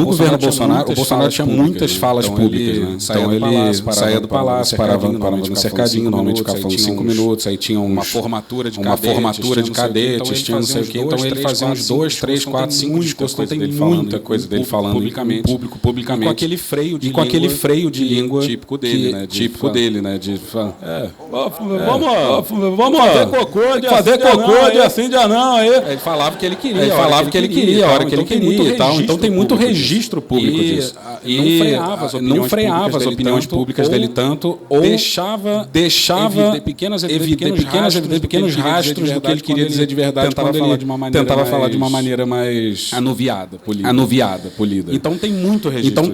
o Bolsonaro tinha muitas falas públicas, né? Então ele saía do palácio, parava no cercadinho, normalmente ficava falando 5 minutos, aí tinha uma formatura de cadetes, tinha não sei o quê, então ele fazia uns 2, 3, 4, 5 discursos, tem muita coisa dele falando publicamente, publicamente, com aquele freio de língua típico dele, né? De falar, vamos fazer cocô de assim de anão aí. Ele falava que ele queria, a hora que ele queria e tal. Então tem muito registro público disso. E não freava as opiniões públicas dele tanto, ou deixava pequenos rastros do que ele queria dizer de verdade, tentava falar de uma maneira mais anuviada, polida. Então tem muito registro.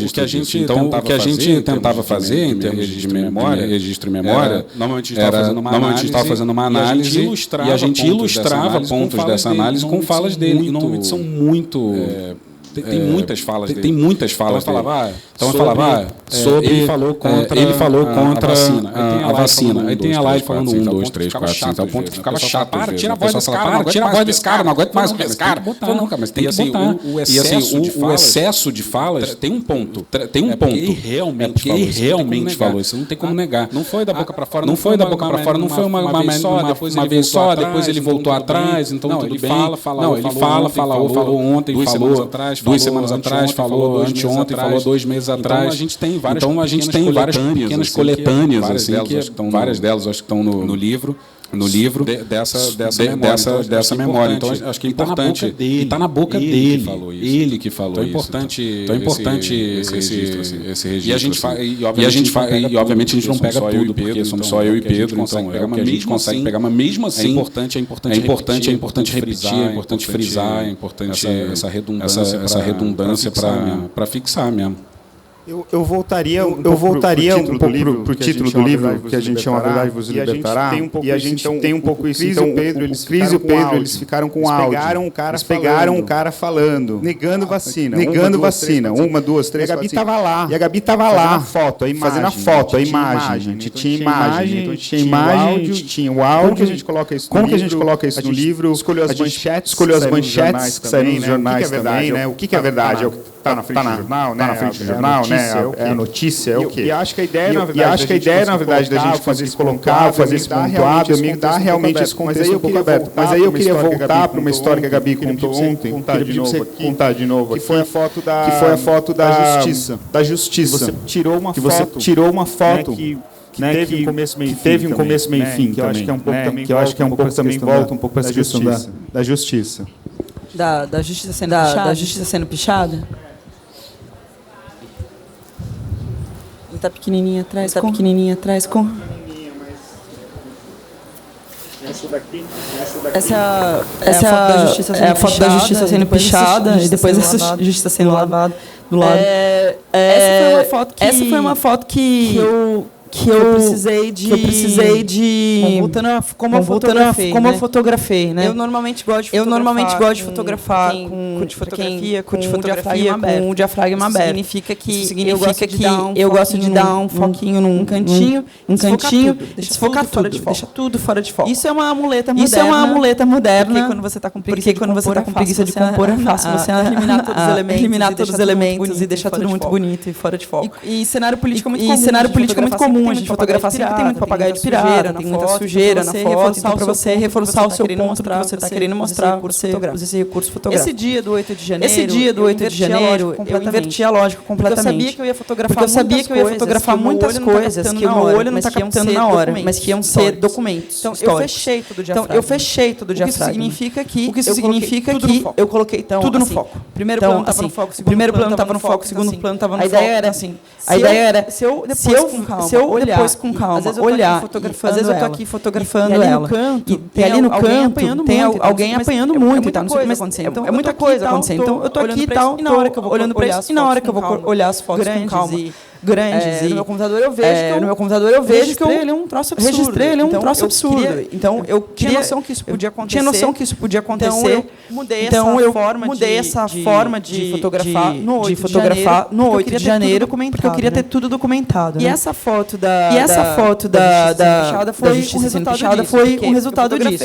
O que a gente tentava fazer em termos de registro e memória, normalmente a gente estava fazendo uma análise e a gente ilustrava pontos dessa análise com falas dele. E normalmente são muito... Tem muitas falas dele. Então eu falava sobre... Ele falou contra a vacina. Aí tem a live falando 1, 2, 3, 4, 5. O ponto que ficava chato. Tira a voz desse cara, não aguento mais esse cara. Não, cara, mas tem que botar. O excesso de falas tem um ponto. Porque ele realmente falou. Isso não tem como negar. Não foi da boca para fora, não foi uma vez só, depois ele voltou atrás, então tudo bem. Não, ele falou ontem, falou 2 semanas atrás, falou anteontem, falou 2 meses atrás. Então a gente tem várias pequenas coletâneas, assim, várias delas acho que estão no livro. Dessa memória. Então acho que é importante. E está na boca dele. Ele que falou isso. Então é importante esse registro. E obviamente a gente não pega tudo, porque somos só eu e Pedro, então é o que a gente consegue pegar, mas mesmo assim é importante repetir, é importante frisar, é importante essa redundância para fixar mesmo. Eu voltaria um pouco para o título do livro, que a gente chama Verdade Vos Libertará, e a gente tem um pouco isso. Então, o Cris e o Pedro, eles ficaram com áudio. Eles pegaram o cara falando, negando vacina. 1, 2, 3, e a Gabi estava lá. Fazendo a foto, a imagem. A gente tinha imagem, então a gente tinha imagem, tinha o áudio. Como que a gente coloca isso no livro? Escolheu as manchetes que saíram nos jornais também, né? O que é verdade? É o que está na frente do jornal, né? É a notícia, é o quê? E acho que a ideia, na verdade, da gente fazer isso pontuado, amigo, dar realmente esse contexto um pouco aberto. Mas aí eu queria voltar para uma história que a Gabi contou ontem, contar de novo, que foi a foto da justiça. Você tirou uma foto que teve um começo, meio e fim, que eu acho que é um pouco também volta um pouco para essa questão da justiça. Da justiça sendo pichada? Tá pequenininha atrás, com... Essa é a foto da justiça sendo pichada e depois essa justiça sendo lavada do lado. Essa foi uma foto que eu precisei de como eu fotografei, né? Eu normalmente gosto de fotografar com o diafragma aberto. Significa que eu gosto de dar um foquinho num cantinho, desfocar tudo, deixa tudo fora de foco. Isso é uma amuleta moderna. Porque quando você está com preguiça de compor, é fácil você eliminar todos os elementos e deixar tudo muito bonito e fora de foco. E cenário político é muito comum a gente fotografar, sempre tem muito papagaio de pirata, tem muita sujeira na foto, então para você reforçar o seu ponto que você está querendo mostrar, você usa esse recurso fotográfico. Esse dia do 8 de janeiro, eu inverti a lógica completamente. Porque eu sabia que eu ia fotografar muitas coisas que o meu olho não está captando na hora, mas que iam ser documentos. Então eu fechei todo o diafragma. O que isso significa que eu coloquei tudo no foco. primeiro plano estava no foco, primeiro plano estava no foco, segundo plano estava no foco. A ideia era assim, a ideia era se eu depois com calma olhar, às vezes eu tô aqui fotografando ela e ali no canto tem alguém apanhando muito, tá? Não sei o que vai acontecer. Então é muita coisa acontecendo. Então eu tô aqui e tal, e na hora que eu vou olhando para isso, e na hora que eu vou olhar as fotos com calma, grandes, e no meu computador eu vejo que ele é um troço absurdo. Registrei ele é um troço absurdo. Então eu tinha noção que isso podia acontecer. Então eu mudei essa forma de fotografar no 8 de janeiro, porque eu queria ter tudo documentado. E essa foto da Fechada foi um resultado disso.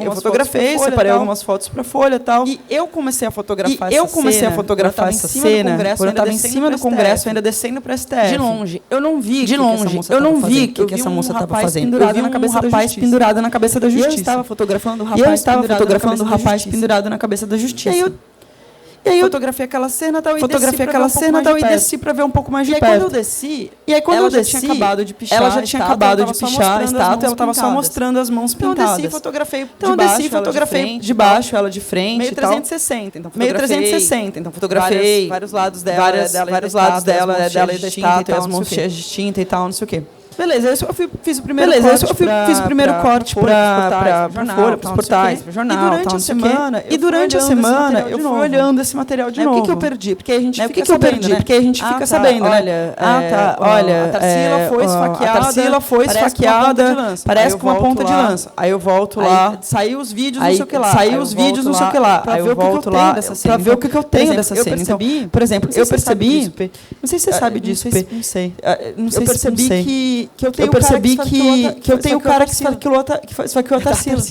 Eu fotografei, separei algumas fotos para Folha e tal. E eu comecei a fotografar essa cena quando eu estava em cima do Congresso, ainda descendo para STF. De longe, eu não vi o que essa moça estava fazendo. Eu vi um rapaz pendurado na cabeça da Justiça. E eu estava fotografando o rapaz pendurado na cabeça da Justiça. E aí eu fotografei aquela cena e desci para ver um pouco mais de perto. E aí quando eu desci, ela já tinha acabado de pichar a estátua, ela estava só mostrando as mãos pintadas. Então eu desci e fotografei de baixo, ela de frente, meio 360. Então fotografei vários lados dela e da estátua, as mãos cheias de tinta e tal, não sei o quê. Beleza, eu fiz o primeiro corte para os portais, para o jornal. E durante a semana eu fui olhando esse material de novo. O que eu perdi? Porque a gente fica sabendo, né? Olha, a Tarsila foi esfaqueada, parece com uma ponta de lança. Aí eu volto lá, saiu os vídeos, não sei o que lá. Aí eu volto lá para ver o que eu tenho dessa cena. Então, por exemplo, eu percebi, não sei se você sabe disso, não sei. Eu percebi que eu tenho o cara que esfaqueou a Tarsila.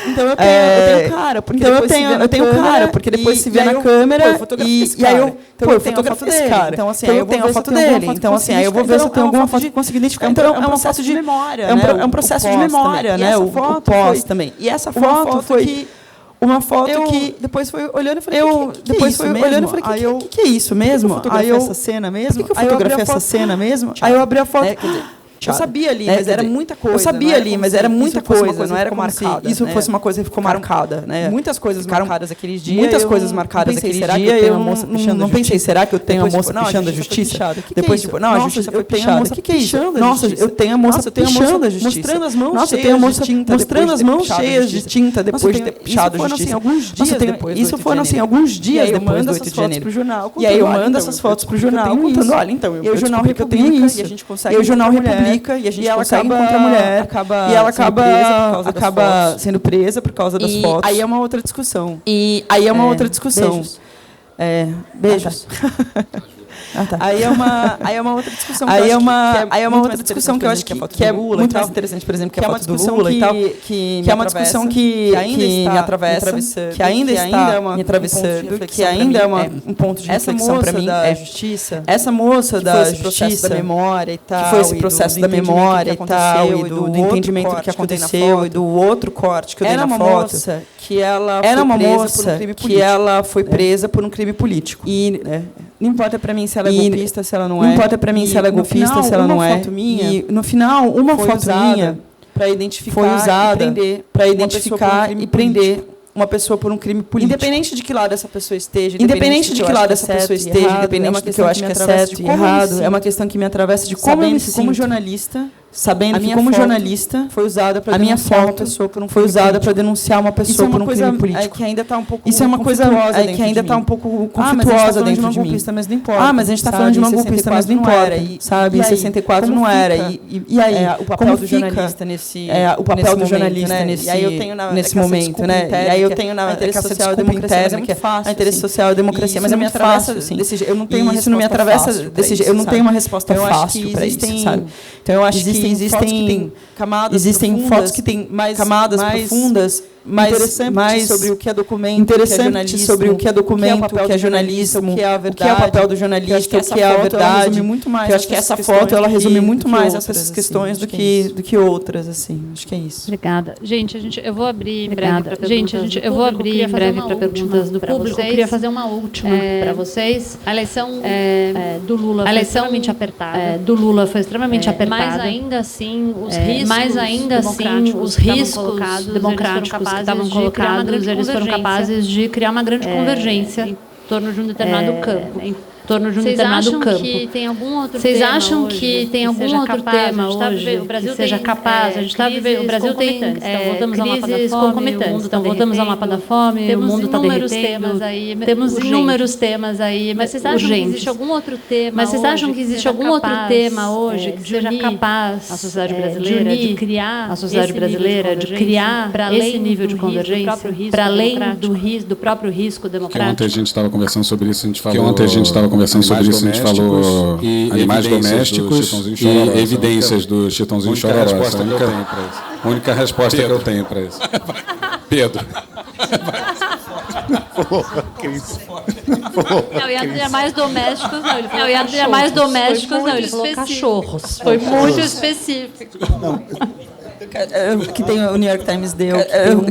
Então eu tenho cara, porque depois se vê na câmera e aí eu fotografo desse cara. Então assim, aí eu tenho a foto dele. Então assim, aí eu vou ver se eu tenho alguma foto que consegui identificar. Então é um processo de memória, é um processo de memória, né? O pós também. E essa foto foi uma foto que depois foi olhando e falei, que é isso mesmo? Aí eu fotografei essa cena mesmo? Aí eu abri a foto. Eu sabia ali, mas era muita coisa. Não era como se isso fosse uma coisa que ficou marcada, né? Muitas coisas marcadas aqueles dias. Eu não pensei, será que eu tenho a moça pichando a Justiça? Depois, tipo, não, a Justiça foi pichada. O que é isso? Nossa, eu tenho a moça pichando a Justiça. Mostrando as mãos cheias de tinta depois de ter pichado a Justiça. Isso foram assim alguns dias depois do 8 de janeiro. E aí eu mando essas fotos pro jornal contando, olha, então, eu jornal Republica e a gente consegue, o jornal Republica e a gente consegue encontrar a mulher e ela acaba sendo presa por causa das fotos. Aí é uma outra discussão. Beijos. Aí é uma outra discussão. Que eu acho que é muito mais interessante, por exemplo, que é a foto do Lula e tal, que é uma discussão que me atravessa, que ainda está me atravessando, que ainda é um ponto de reflexão para mim. Essa moça da Justiça, da memória e tal, que foi esse processo da memória e tal, e do entendimento do que aconteceu e do outro corte que eu dei na foto. Era uma moça que ela foi presa por um crime político. E não importa para mim se ela é golpista, se ela não é. Não importa para mim se ela é golpista, se ela não é. E no final, uma foto minha para identificar, foi usada para identificar e prender uma pessoa por um crime político. Independente de que lado essa pessoa esteja, independente do que eu acho que é certo e errado, é uma questão que me atravessa de como eu me sinto como jornalista. Sabendo que como jornalista foi usada para denunciar uma pessoa por um crime político. Denunciar uma pessoa por um crime político. Que ainda está um pouco isso é uma coisa que ainda está um pouco conflituosa dentro de mim. Mas não importa. Mas a gente está falando de uma golpista, mas não importa. Sabe? Em 64 não era. E aí o papel do jornalista nesse momento, né? E aí eu tenho na interesse social e democracia, que é fácil. A interesse social e democracia, mas me atravessa eu não tenho uma resposta fácil. Eu não tenho uma resposta fácil para isso, sabe? Então eu acho que existem fotos que têm camadas profundas, mais sobre o que é documento, sobre o que é documento, o que é jornalismo, o que é o papel do jornalista, o que é a verdade. Eu acho que essa foto ela resume muito mais essas questões do que outras, assim. Acho que é isso. Obrigada. Gente, eu vou abrir em breve para perguntas do público. Eu queria fazer uma última para vocês. A eleição do Lula foi extremamente apertada. Mas ainda assim, os riscos democráticos eles foram capazes de criar uma grande convergência em torno de um determinado campo. Vocês acham que tem algum outro tema hoje que seja capaz? A gente está vivendo, o Brasil tem crises concomitantes, então voltamos ao mapa da fome, o mundo está derretendo, temos inúmeros temas aí, mas vocês acham que existe algum outro tema hoje que seja capaz a sociedade brasileira de criar esse nível de convergência para além do próprio risco democrático? Ontem a gente estava conversando sobre isso, a gente falou animais domésticos e evidências do Chitãozinho Chororó. A única resposta que eu tenho para isso. Pedro. Não, ia dizer mais domésticos, não. Ele falou cachorros. Foi muito específico. Que tem o New York Times deu, eu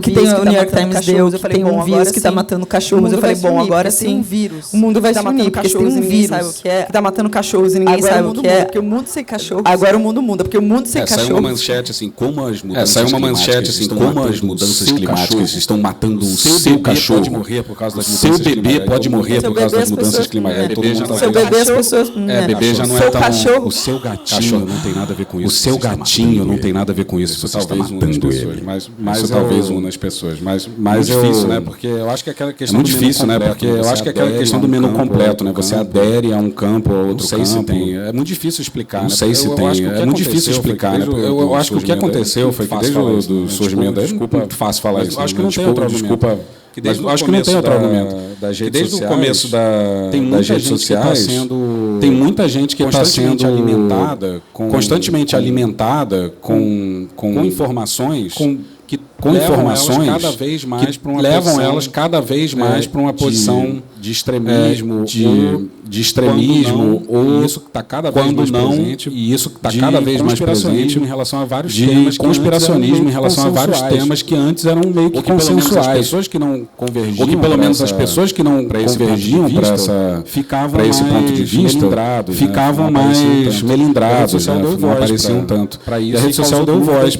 falei, bom, um vírus que está matando cachorros, eu falei, bom, agora sim, um vírus. O mundo vai se unir, porque tem um vírus sabe o que é, que está matando cachorros e ninguém sabe o que é. Porque o mundo sem cachorros. Agora o mundo muda, porque o mundo sem cachorros. Saiu uma manchete assim, como as mudanças climáticas estão matando o seu cachorro. Pode morrer por causa das mudanças climáticas. Seu bebê pode morrer por causa das mudanças climáticas. Seu bebê, as pessoas. Bebê já não é tão. O seu gatinho não tem nada a ver com isso. O seu gatinho não tem nada a ver com isso. Você está matando ele. Mas talvez uma das pessoas. Mas é difícil, né? Porque eu acho que aquela questão. É muito difícil, né? Porque eu acho que aquela questão do menu completo, né? Você adere a um campo ou outro campo. É muito difícil explicar. Não sei se tem. É muito difícil explicar. Eu acho que o que aconteceu foi que desde o surgimento. Desculpa, muito fácil falar isso. Acho que não tem outra desculpa. Acho que não tem outro argumento. Desde o começo das redes sociais, tem muita gente que está sendo constantemente alimentada com informações que levam elas cada vez mais para uma posição de extremismo, de extremismo ou isso que está cada vez mais presente, e isso que está cada vez mais presente em relação a vários temas, conspiracionismo em relação a vários temas que antes eram meio que consensuais, pessoas que não convergiam, ou que pelo menos as pessoas que não convergiam para esse ponto de vista ficavam mais melindrados, não apareciam tanto. E a rede social deu voz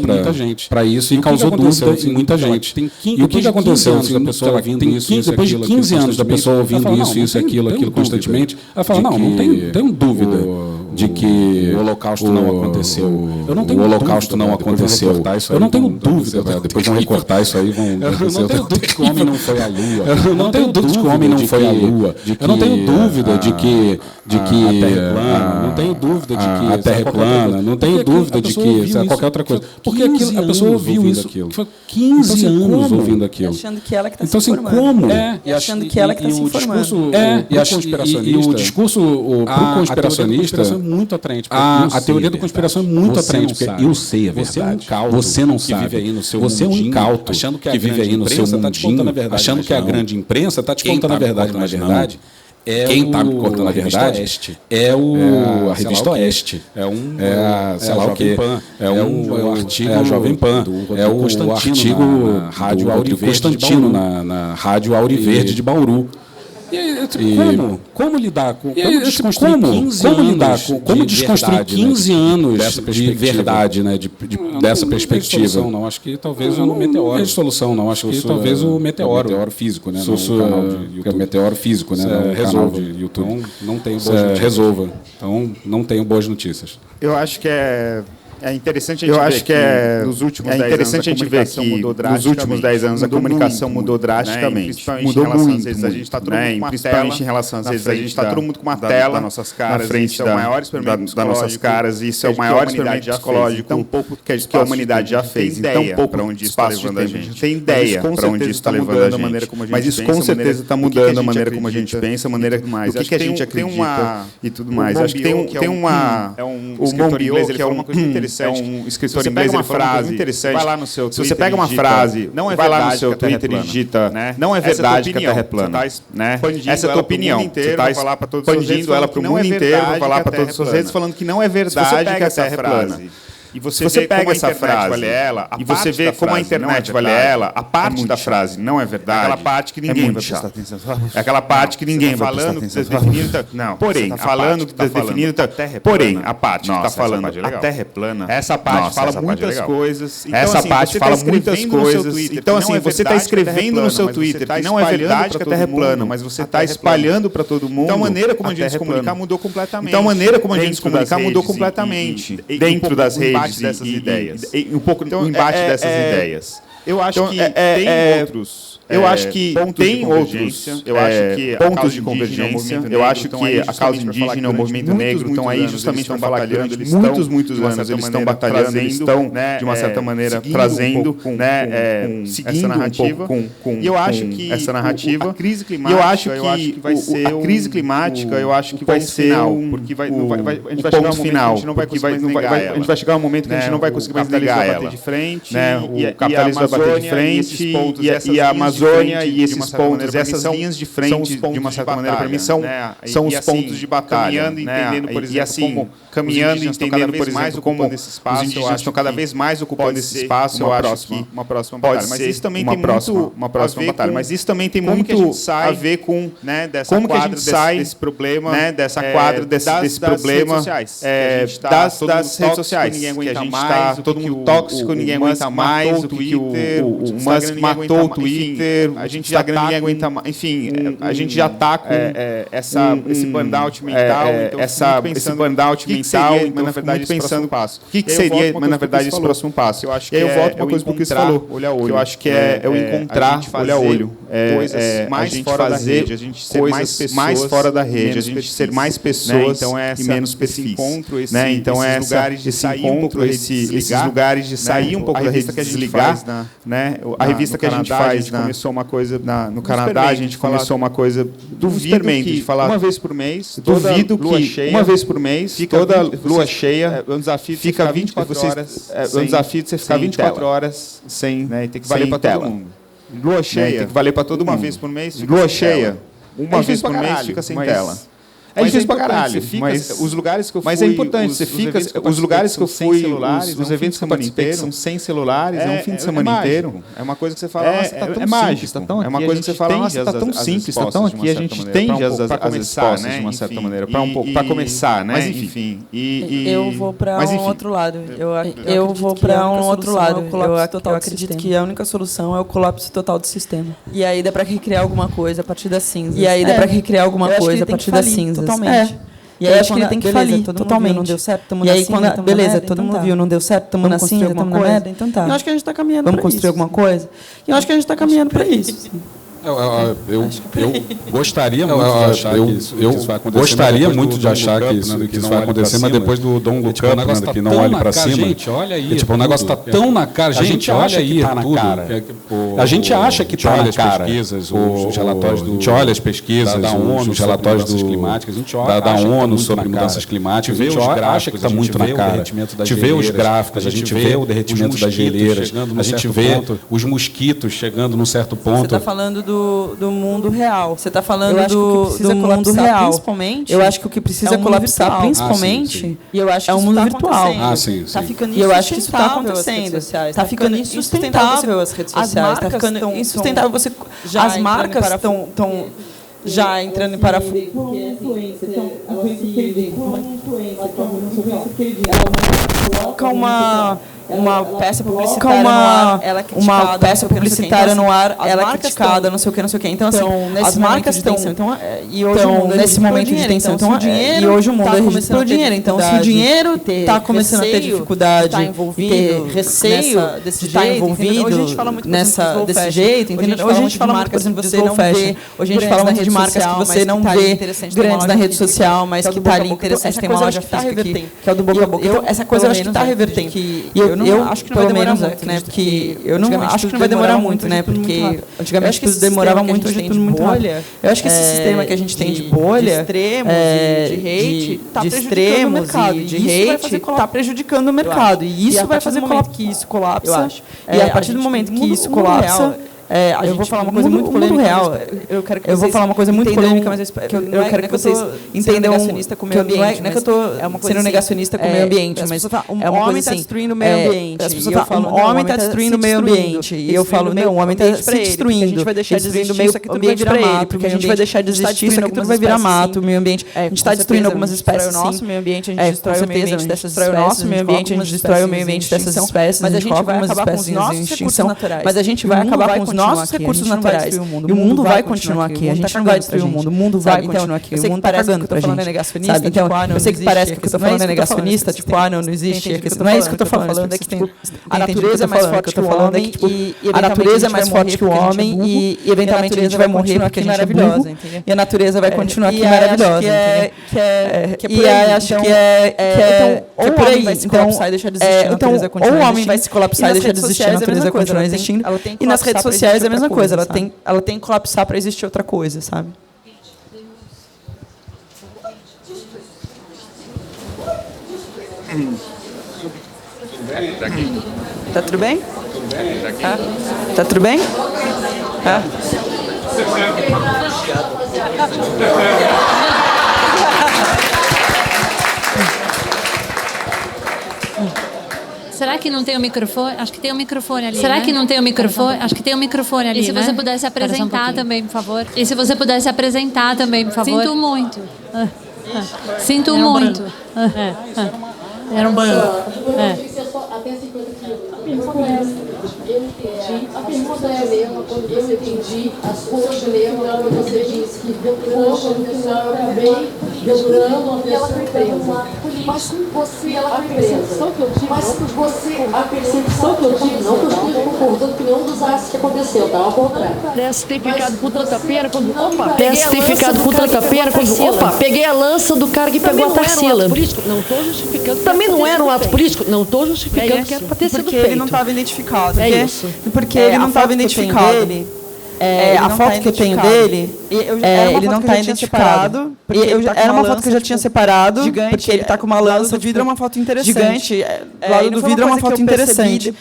para isso e causou dúvida em muita gente. E o que aconteceu? Depois de 15 anos da pessoa ouvindo isso, aquilo constantemente, ela fala, não tenho dúvida de que o Holocausto não aconteceu. O Holocausto não aconteceu. Eu não tenho dúvida. Depois vão recortar isso aí, vão... Eu não tenho dúvida que o homem não foi à Lua. Eu não tenho dúvida de que o homem não foi à Lua. Eu não tenho dúvida de que a Terra é plana. Não tenho dúvida de que a Terra é plana. Não tenho dúvida de que qualquer outra coisa. Porque a pessoa ouviu isso. Foi 15 anos ouvindo aquilo. Achando que ela que está então, se assim, informando. como? E achando que ela que está se informando. E o discurso pro conspiracionista é muito atraente. A teoria da conspiração é muito atraente. Porque eu sei a verdade. Você não sabe. Você é um incauto achando que vive aí no seu mundinho, achando que a grande imprensa está te contando a verdade, na verdade. Quem está me contando a verdade é a revista Oeste, sei lá o quê, é o artigo, a Jovem Pan, é o artigo Rádio Constantino na Rádio Auriverde de Bauru. Como lidar com como desconstruir 15 anos de verdade, né, dessa perspectiva? Não, acho que talvez o meteoro. Não é solução, não, acho que talvez o meteoro físico, né, o meteoro físico, né, canal de YouTube. Não tenho boas notícias. Resolva. Então, não tenho boas notícias. Eu acho que é interessante a gente ver que nos últimos 10 anos a comunicação mudou drasticamente. Mudou muito. A gente está todo mundo com uma principalmente em relação às vezes a gente está todo mundo com uma tela das nossas caras, na frente das nossas caras, e isso é o maior experimento psicológico tão pouco que a humanidade já fez, em tão pouco para onde isso está levando a gente. Tem ideia para onde isso está levando a gente. Mas isso com certeza está mudando a maneira como a gente pensa, a maneira o que a gente acredita e tudo mais. Acho que tem o escritor inglês, ele falou uma coisa interessante. É um escritor inglês, uma frase interessante. Vai lá no seu Twitter, se você pega uma frase, não é vai lá no seu Twitter e digita, não é verdade que a Terra é plana, né? Essa é a tua opinião. Você está expandindo ela para o mundo inteiro, vai falar para todas as suas redes falando que não é verdade que a Terra é plana. E você pega essa frase e você vê como a internet vale ela, a parte da frase não é verdade. Aquela parte que ninguém vai prestar atenção. É aquela parte que ninguém vai prestar atenção. Não, porém, falando que definido, porém, a parte que está falando a Terra é plana. Essa parte fala muitas coisas. Essa parte fala muitas coisas. Então, assim, você está escrevendo no seu Twitter que não é verdade que a Terra é plana, mas você está espalhando para todo mundo. Então, a maneira como a gente se comunicar mudou completamente. Então, a maneira como a gente se comunicar mudou completamente dentro das redes dessas ideias. Um pouco no embate dessas ideias. Eu acho que tem outros. Eu acho que tem outros pontos de convergência. Eu acho que a causa indígena, o movimento negro estão aí justamente para falar que durante muitos anos eles estão batalhando, eles estão, de uma certa maneira, trazendo essa narrativa. E eu acho que essa narrativa, a crise climática, vai ser a crise climática, eu acho que vai ser porque a gente vai chegar um final, a gente vai chegar um momento que a gente não vai conseguir mais ligar ela. O capitalismo vai bater de frente e a Amazônia e esses pontos, essas linhas de frente, de uma certa maneira, para mim, são os pontos de batalha. Caminhando e entendendo, por exemplo, como os indígenas estão cada vez mais ocupando esse espaço, eu acho que uma próxima batalha. Mas isso também tem uma próxima batalha. Mas isso também tem muito a ver com como que a gente sai desse problema, dessa quadra, desse problema das redes sociais. Que a gente está todo mundo tóxico, ninguém aguenta mais, o Twitter, o Musk matou o Twitter, a gente já ninguém aguenta mais, enfim, a gente já está com esse burnout mental, esse burnout mental, mas na verdade pensando passo. O que seria, mas na verdade esse próximo passo? Eu acho que eu volto uma coisa que o Chris falou, olho a olho. Eu acho que é o encontrar, olho a olho, coisas mais fora da rede, a gente ser mais fora da rede, a gente ser mais pessoas e menos perfis. Então esses encontros, esses lugares de sair um pouco da rede, desligar, a revista que a gente faz começou uma coisa no Canadá, a gente começou uma coisa do experimento de falar uma vez por mês, duvido que uma vez por mês, toda lua cheia, é um desafio de fica 24 horas, é um desafio de você ficar 24 horas sem, tem que valer para todo mundo. Lua cheia, tem que valer para todo mundo. Uma vez por mês, lua cheia, uma vez por mês fica sem tela. É difícil pra caralho, mas os lugares que eu fui... Mas é importante, você fica... Os lugares que eu fui, os eventos que eu participei são sem celulares, é um fim de semana inteiro. É uma coisa que você fala, nossa, tá tão mágico. É uma coisa que você fala, nossa, tá tão simples, tá tão aqui, a gente tende as respostas de uma certa maneira, para começar, né? Mas enfim... Eu vou para um outro lado. Eu vou para um outro lado. Eu acredito que a única solução é o colapso total do sistema. E aí dá para recriar alguma coisa a partir das cinzas. Totalmente. E aí, acho que ele tem que falir totalmente. Não deu certo, tamo na cinza. E aí, beleza, todo mundo viu, não deu certo, tamo na cinza, tamo na merda, então tá. Eu acho que a gente tá caminhando pra isso. Vamos construir alguma coisa? E eu acho que a gente tá caminhando pra isso. Eu gostaria muito de achar que isso vai acontecer. Gostaria muito de achar que isso vai acontecer, mas depois do Dom Look Up, que não olhe para cima. Gente, olha aí. O negócio está tão na cara. Gente, olha aí tudo. A gente acha que está na cara. Os relatórios do... A gente olha as pesquisas da ONU, os relatórios climáticas, da ONU sobre mudanças climáticas. A gente acha que está muito na cara. A gente vê os gráficos, a gente vê o derretimento das geleiras, a gente vê os mosquitos chegando num certo ponto. Você está falando do mundo real. Você está falando do mundo real. Principalmente. Eu acho que o que precisa colapsar, principalmente, e eu acho que é o mundo virtual. E eu acho que isso está acontecendo. Está ficando insustentável as redes sociais. Está ficando insustentável. As marcas estão já entrando em parafuso. Uma peça publicitária no ar, ela é criticada, não sei o que. Então, assim, as marcas estão nesse momento de tensão. E hoje o mundo é regido pelo dinheiro. Então, se o dinheiro está começando a ter dificuldade, ter receio de estar envolvido desse jeito, entendeu? Hoje a gente fala muito, por exemplo, você não vê. Hoje a gente fala muito de marcas que você não vê grandes na rede social, mas que está ali interessante. Tem uma loja física que é o do boca a boca. Então, essa coisa eu acho que está revertendo. Eu acho que não vai demorar muito, né? Porque eu não acho que não vai demorar muito, né? Porque antigamente tudo demorava muito, hoje é tudo muito rápido. Eu acho que esse sistema que a gente tem de bolha, de extremos e de hate, está prejudicando o mercado. E isso vai fazer com que isso colapsa. E a partir do momento que isso colapsa, Eu vou falar uma coisa muito polêmica. Real. Eu vou falar uma coisa muito polêmica, mas eu quero que vocês entendam que não é que eu estou sendo negacionista com o meio ambiente, mas é uma coisa assim. O homem está destruindo o meio ambiente. As pessoas falam, o homem está destruindo o meio ambiente. E eu falo, não, o homem está se destruindo. A gente vai deixar de existir, o meio ambiente para ele, porque a gente vai deixar de existir, isso aqui tudo vai virar mato, o meio ambiente. A gente está destruindo algumas espécies, sim. O nosso meio ambiente, a gente destrói o meio ambiente dessas espécies. O nosso meio ambiente, a gente destrói o meio ambiente dessas espécies. Mas a gente vai acabar com os nossos recursos naturais. Mas a gente vai acabar com os nossos recursos naturais. E o mundo vai continuar aqui. A gente não vai destruir o mundo. O mundo vai continuar aqui. O mundo está cagando pra gente. Então, eu sei que parece que o que eu estou falando é negacionista, tipo, não existe. Não é isso que eu estou falando. É que a natureza é mais forte que o homem. A natureza é mais forte que o homem. E eventualmente a gente vai morrer porque a gente é burro. E a natureza vai continuar aqui maravilhosa. E acho que é por aí. Então, ou o homem vai se colapsar e deixar de existir, a natureza vai continuar existindo. E nas redes sociais é a mesma coisa. Ela tem que colapsar para existir outra coisa, sabe? Tá tudo bem? Tá tudo bem? Será que não tem o microfone? Acho que tem o microfone ali. Será que não tem o microfone? Acho que tem o microfone ali. E se você pudesse apresentar também, por favor. E se você pudesse apresentar também, por favor. Sinto muito. Sinto muito. Era um banco. Até 50 quilos. A pergunta é a mesma, quando eu entendi as coxas mesmo, quando você disse que deu coxa no final, eu acabei dobrando uma pessoa presa. Mas você, a percepção que eu tive, a percepção que eu tive, não que eu esteja concordando com nenhum dos atos que aconteceu, tá? Ao contrário. Parece ter ficado com tanta pena quando, peguei a lança do cara que pegou a Tarsila. Não estou justificando. Também não era um ato político? Não estou justificando que era para ter sido feito. Porque ele não estava identificado. Porque ele não estava identificado. A foto que eu tenho dele, ele não está identificado. Era uma foto que eu já tinha separado, porque ele está com uma lança. O vidro é uma foto interessante. Gigante. Do lado do vidro é uma foto interessante.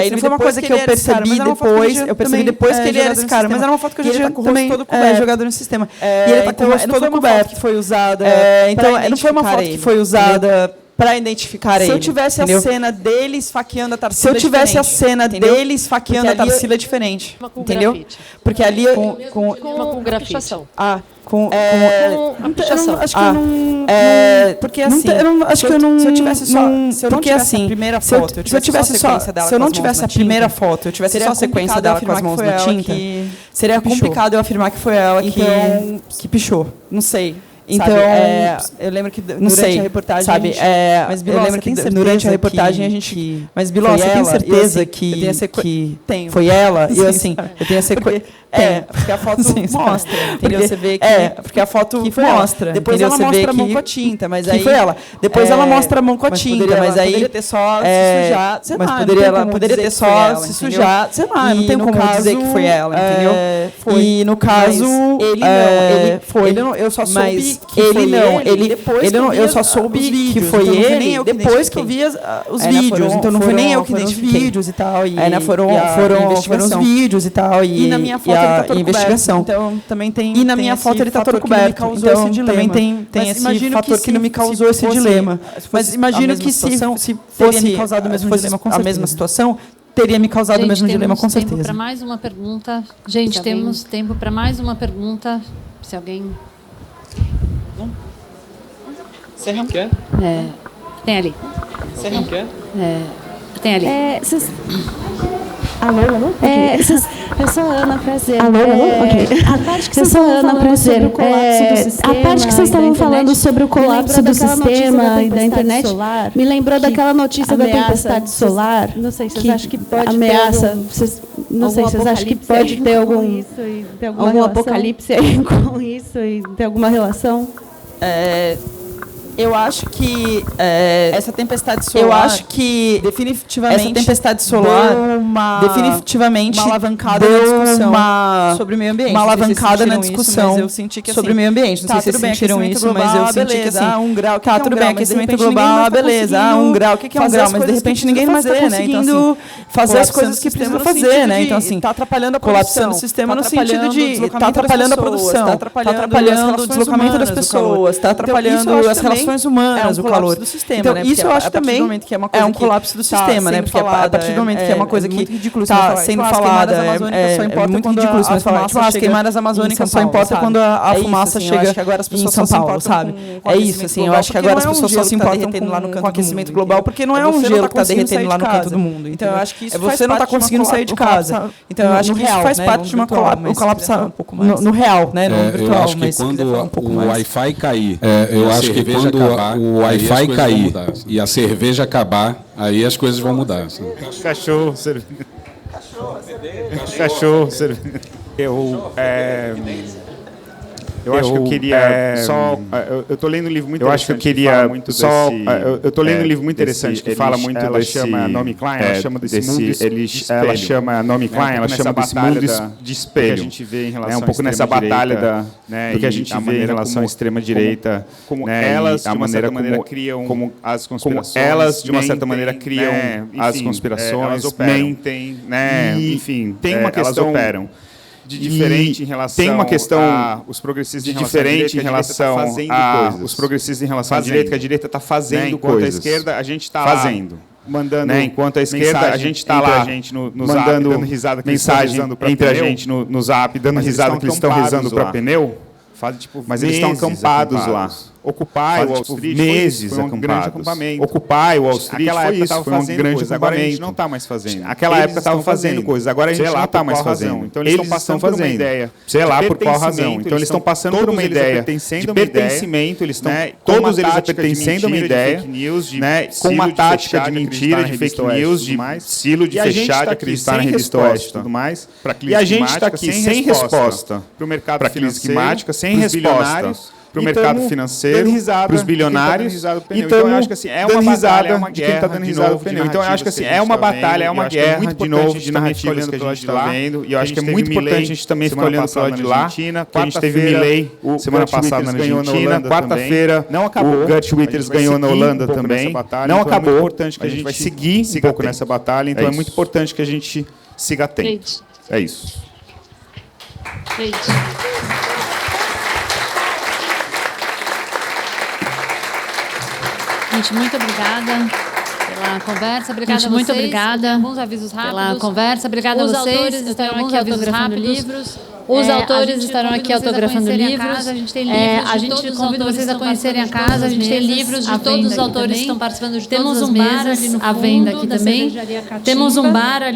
E não foi uma coisa que eu percebi depois. Eu percebi depois que ele era esse cara. Mas era uma foto que eu já tinha também jogado no sistema. E ele está com o rosto todo coberto. Que foi usada. Então, não foi uma foto que foi usada para identificar ele. Se eu tivesse a cena dele esfaqueando a Tarsila, é diferente, entendeu? Porque ali com grafite. Porque assim, se eu tivesse só a primeira foto, se eu não tivesse a primeira foto, eu tivesse só a sequência dela com as mãos na tinta, seria complicado eu afirmar que foi ela que pichou. Não sei. Então, eu lembro que durante a reportagem, sabe, mas Biló, eu lembro que durante a reportagem a gente, mas Biló, você tem certeza que foi ela? E eu assim, eu tenho a sequência. Porque a foto mostra, entendeu? Você vê que porque a foto mostra. Depois ela mostra a mão com a tinta, mas aí foi ela. Depois ela mostra a mão com a tinta, mas aí poderia ter só se sujar, sei lá. Mas poderia ter só se sujar, sei lá. Não tem como dizer que foi ela, entendeu? E no caso ele foi. Eu só soube que eu só soube que foi ele depois que eu vi os vídeos. Então não foi nem eu que identifiquei. Vídeos e tal. Foram os vídeos e tal. E na minha foto ele tá todo investigação. Então também tem. E na minha foto ele tá todo coberto. Então também tem esse fator que não me causou esse dilema. Mas imagino que se fosse me causado o mesmo dilema, a mesma situação, teria me causado o mesmo dilema, com certeza. Temos tempo para mais uma pergunta. Gente, temos tempo para mais uma pergunta. Se alguém... Você não quer? Tem ali. Você não quer? Tem ali. Alô? Eu sou a Ana, prazer. Alô? Ok. A parte que vocês estavam falando sobre o colapso do sistema, a parte que vocês estavam falando sobre o colapso do sistema e da internet solar, me lembrou daquela notícia da tempestade solar. Não sei, vocês acham que pode ameaça. Não sei, vocês acham que pode ter algum apocalipse aí com isso e ter alguma relação? Eu acho que essa tempestade solar. Eu acho que definitivamente essa tempestade solar definitivamente uma alavancada na discussão sobre o meio ambiente. Uma alavancada na discussão mas eu senti que, sobre o meio ambiente. Não sei se vocês sentiram isso, mas eu senti que assim, 1 grau, tá tudo bem, aquecimento global, beleza, 1 grau, o que é 1 grau? Mas de repente ninguém mais tá conseguindo fazer as coisas que precisa fazer, né? Então assim, tá atrapalhando a produção, colapsando o sistema no sentido de tá atrapalhando a produção, tá atrapalhando o deslocamento das pessoas, tá atrapalhando as relações humanas, o calor do sistema, então, né? Isso eu acho também é um colapso do sistema, né? Porque a partir do momento que é uma coisa que está sendo falada, é muito ridículo isso, mas falar, as queimadas amazônicas só importa quando a fumaça chega em São Paulo, sabe? É isso, assim, eu acho que agora as pessoas só se importam com o aquecimento global, porque não é um gelo que está derretendo lá no canto do mundo. Então, eu acho que isso você não está conseguindo sair de casa. Então, eu acho que isso faz parte de uma colapso no real, né? No virtual. Eu acho que quando o Wi-Fi cair, eu acho que quando o Wi-Fi cair e a cerveja acabar, aí as coisas vão mudar. Cachorro, cerveja. Cachorro, cerveja. Eu acho que eu queria só. Eu estou lendo um livro muito interessante. Eu acho que eu queria só. Eu estou lendo um livro muito interessante que fala muito ela desse. Chama Naomi Klein. Ela chama desse mundo de ela chama Naomi Klein. Ela chama desse mundo de espelho. Que a gente vê em relação um pouco nessa batalha do que a gente vê em relação à extrema direita, como elas de uma certa maneira criam como as conspirações. Como elas de uma certa maneira criam as conspirações, mentem, né? Enfim, tem uma questão. Elas operam. De diferente em relação tem uma questão os progressistas de diferente em relação a os progressistas em relação à direita, que a direita está fazendo coisas. Enquanto a esquerda a gente está fazendo, mandando, enquanto a esquerda a gente está lá, no mandando dando risada, mensagem entre a gente no Zap, dando risada que eles estão rezando para pneu. Mas eles estão acampados lá. Occupy Wall Street meses foi um grande acampamento. Occupy Wall Street aquela época estava fazendo grande coisas, agora a gente não está mais fazendo. Aquela época estava fazendo coisas, agora a gente não está mais fazendo. Então eles estão passando por uma ideia, sei lá por qual razão. Então eles estão passando por uma ideia de pertencimento, eles estão todos eles pertencendo a uma ideia, com uma tática de mentira, de fake news, de estilo de fechar, de acreditar na revista Oeste e tudo mais. E a gente está aqui sem resposta para o mercado para a crise climática, sem resposta para o mercado financeiro, para os bilionários, então eu acho que assim, é uma batalha, é uma guerra, quem está dando risada do pneu. Então eu acho que assim, é uma batalha, é uma guerra de novo de narrativas que a gente está vendo, e eu acho que é muito importante a gente também ficar olhando para o lado de lá, que a gente teve Milei semana passada na Argentina, quarta-feira o Gert Withers ganhou na Holanda também, não acabou, é importante que a gente vai seguir um pouco nessa batalha, então é muito importante que a gente siga atento. É isso. Gente, muito obrigada pela conversa. Obrigada a vocês. Muito obrigada. Alguns avisos rápidos. Pela conversa. Obrigada a vocês. Os autores estarão aqui autografando livros. Os autores estarão aqui autografando livros. A gente tem livros. A gente convida vocês a conhecerem a casa. A gente tem livros de todos os autores que estão participando de todas as mesas à venda aqui também. Temos um bar ali.